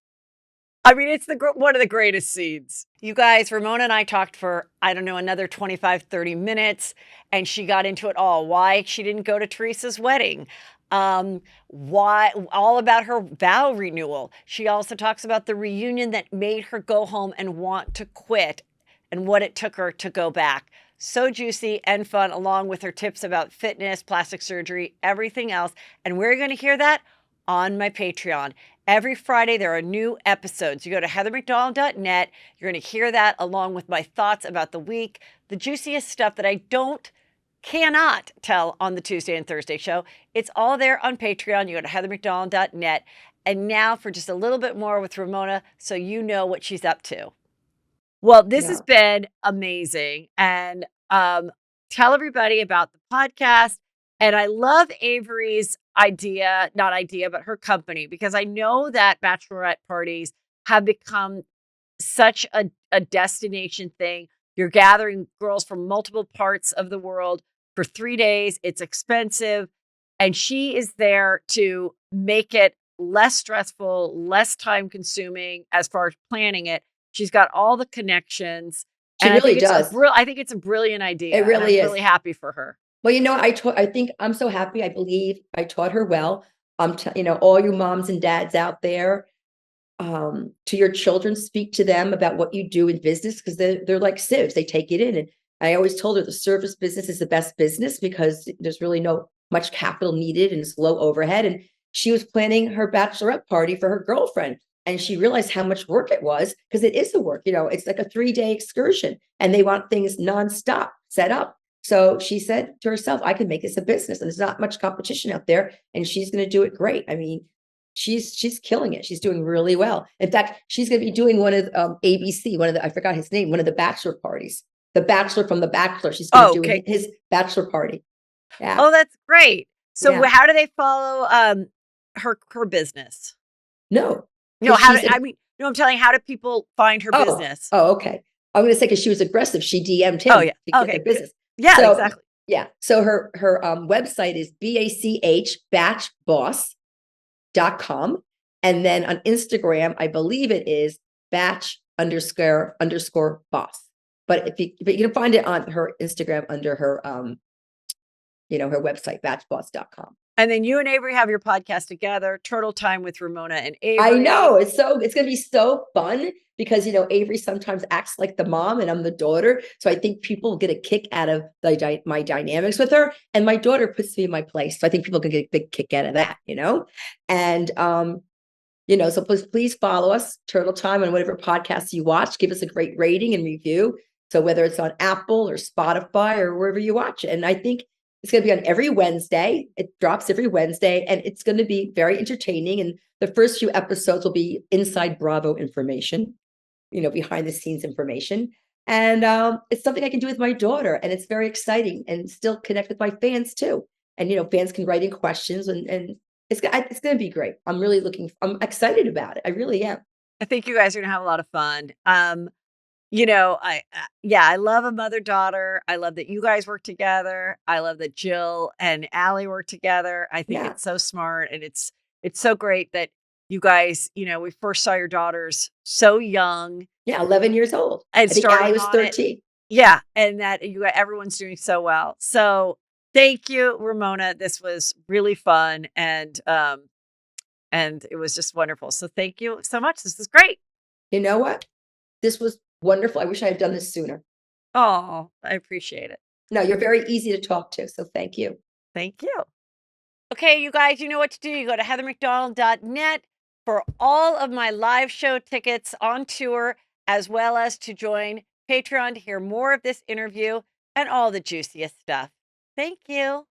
S2: I mean, it's one of the greatest scenes. You guys, Ramona and I talked for, I don't know, another 25, 30 minutes, and she got into it all. Why she didn't go to Teresa's wedding. Why, all about her vow renewal. She also talks about the reunion that made her go home and want to quit and what it took her to go back. So juicy and fun, along with her tips about fitness, plastic surgery, everything else. And we're going to hear that on my Patreon. Every Friday, there are new episodes. You go to heathermcdonald.net. You're going to hear that along with my thoughts about the week, the juiciest stuff that I cannot tell on the Tuesday and Thursday show. It's all there on Patreon. You go to heathermcdonald.net. And now for just a little bit more with Ramona, so you know what she's up to. Well, this has been amazing. And tell everybody about the podcast. And I love Avery's but her company, because I know that bachelorette parties have become such a destination thing. You're gathering girls from multiple parts of the world for 3 days. It's expensive. And she is there to make it less stressful, less time consuming as far as planning it. She's got all the connections.
S3: She really does.
S2: I think it's a brilliant idea.
S3: It really
S2: I'm
S3: is.
S2: really happy for her.
S3: Well, I think I'm so happy. I believe I taught her well. All you moms and dads out there, to your children, speak to them about what you do in business, because they're like sieves. They take it in. And I always told her the service business is the best business because there's really no much capital needed and it's low overhead. And she was planning her bachelorette party for her girlfriend. And she realized how much work it was, because it is the work. It's like a 3-day excursion and they want things nonstop set up. So she said to herself, I can make this a business, and there's not much competition out there, and she's going to do it great. I mean, she's killing it. She's doing really well. In fact, she's going to be doing one of ABC, I forgot his name, one of the bachelor parties, the Bachelor from The Bachelor. She's going to do his bachelor party. Yeah.
S2: Oh, that's great. So how do they follow her business?
S3: No.
S2: I'm telling you, how do people find her business?
S3: Oh, okay. I'm going to say, because she was aggressive, she DM'd him to get the business.
S2: Yeah, so, exactly.
S3: Yeah. So her website is batchboss.com. And then on Instagram, I believe it is batch__boss. But you can find it on her Instagram under her her website, batchboss.com.
S2: And then you and Avery have your podcast together, Turtle Time with Ramona and Avery.
S3: I know. It's going to be so fun because, Avery sometimes acts like the mom and I'm the daughter. So I think people get a kick out of my dynamics with her. And my daughter puts me in my place. So I think people can get a big kick out of that, And, so please follow us, Turtle Time, on whatever podcast you watch. Give us a great rating and review. So whether it's on Apple or Spotify or wherever you watch it. And I think it's going to be on every Wednesday. It drops every Wednesday, and it's going to be very entertaining. And the first few episodes will be inside Bravo information, behind the scenes information. And it's something I can do with my daughter, and it's very exciting, and still connect with my fans too. And, fans can write in questions, and it's going to be great. I'm excited about it. I really am.
S2: I think you guys are going to have a lot of fun. I love a mother-daughter. I love that you guys work together. I love that Jill and Allie work together. I think it's so smart, and it's so great that you guys, we first saw your daughters so young.
S3: Yeah, 11 years old.
S2: And
S3: I think Allie was 13.
S2: Yeah, and that everyone's doing so well. So thank you, Ramona. This was really fun, and it was just wonderful. So thank you so much. This is great.
S3: You know what? This was wonderful. I wish I had done this sooner.
S2: Oh, I appreciate it.
S3: No, you're very easy to talk to. So thank you.
S2: Thank you. Okay, you guys, you know what to do. You go to heathermcdonald.net for all of my live show tickets on tour, as well as to join Patreon to hear more of this interview and all the juiciest stuff. Thank you.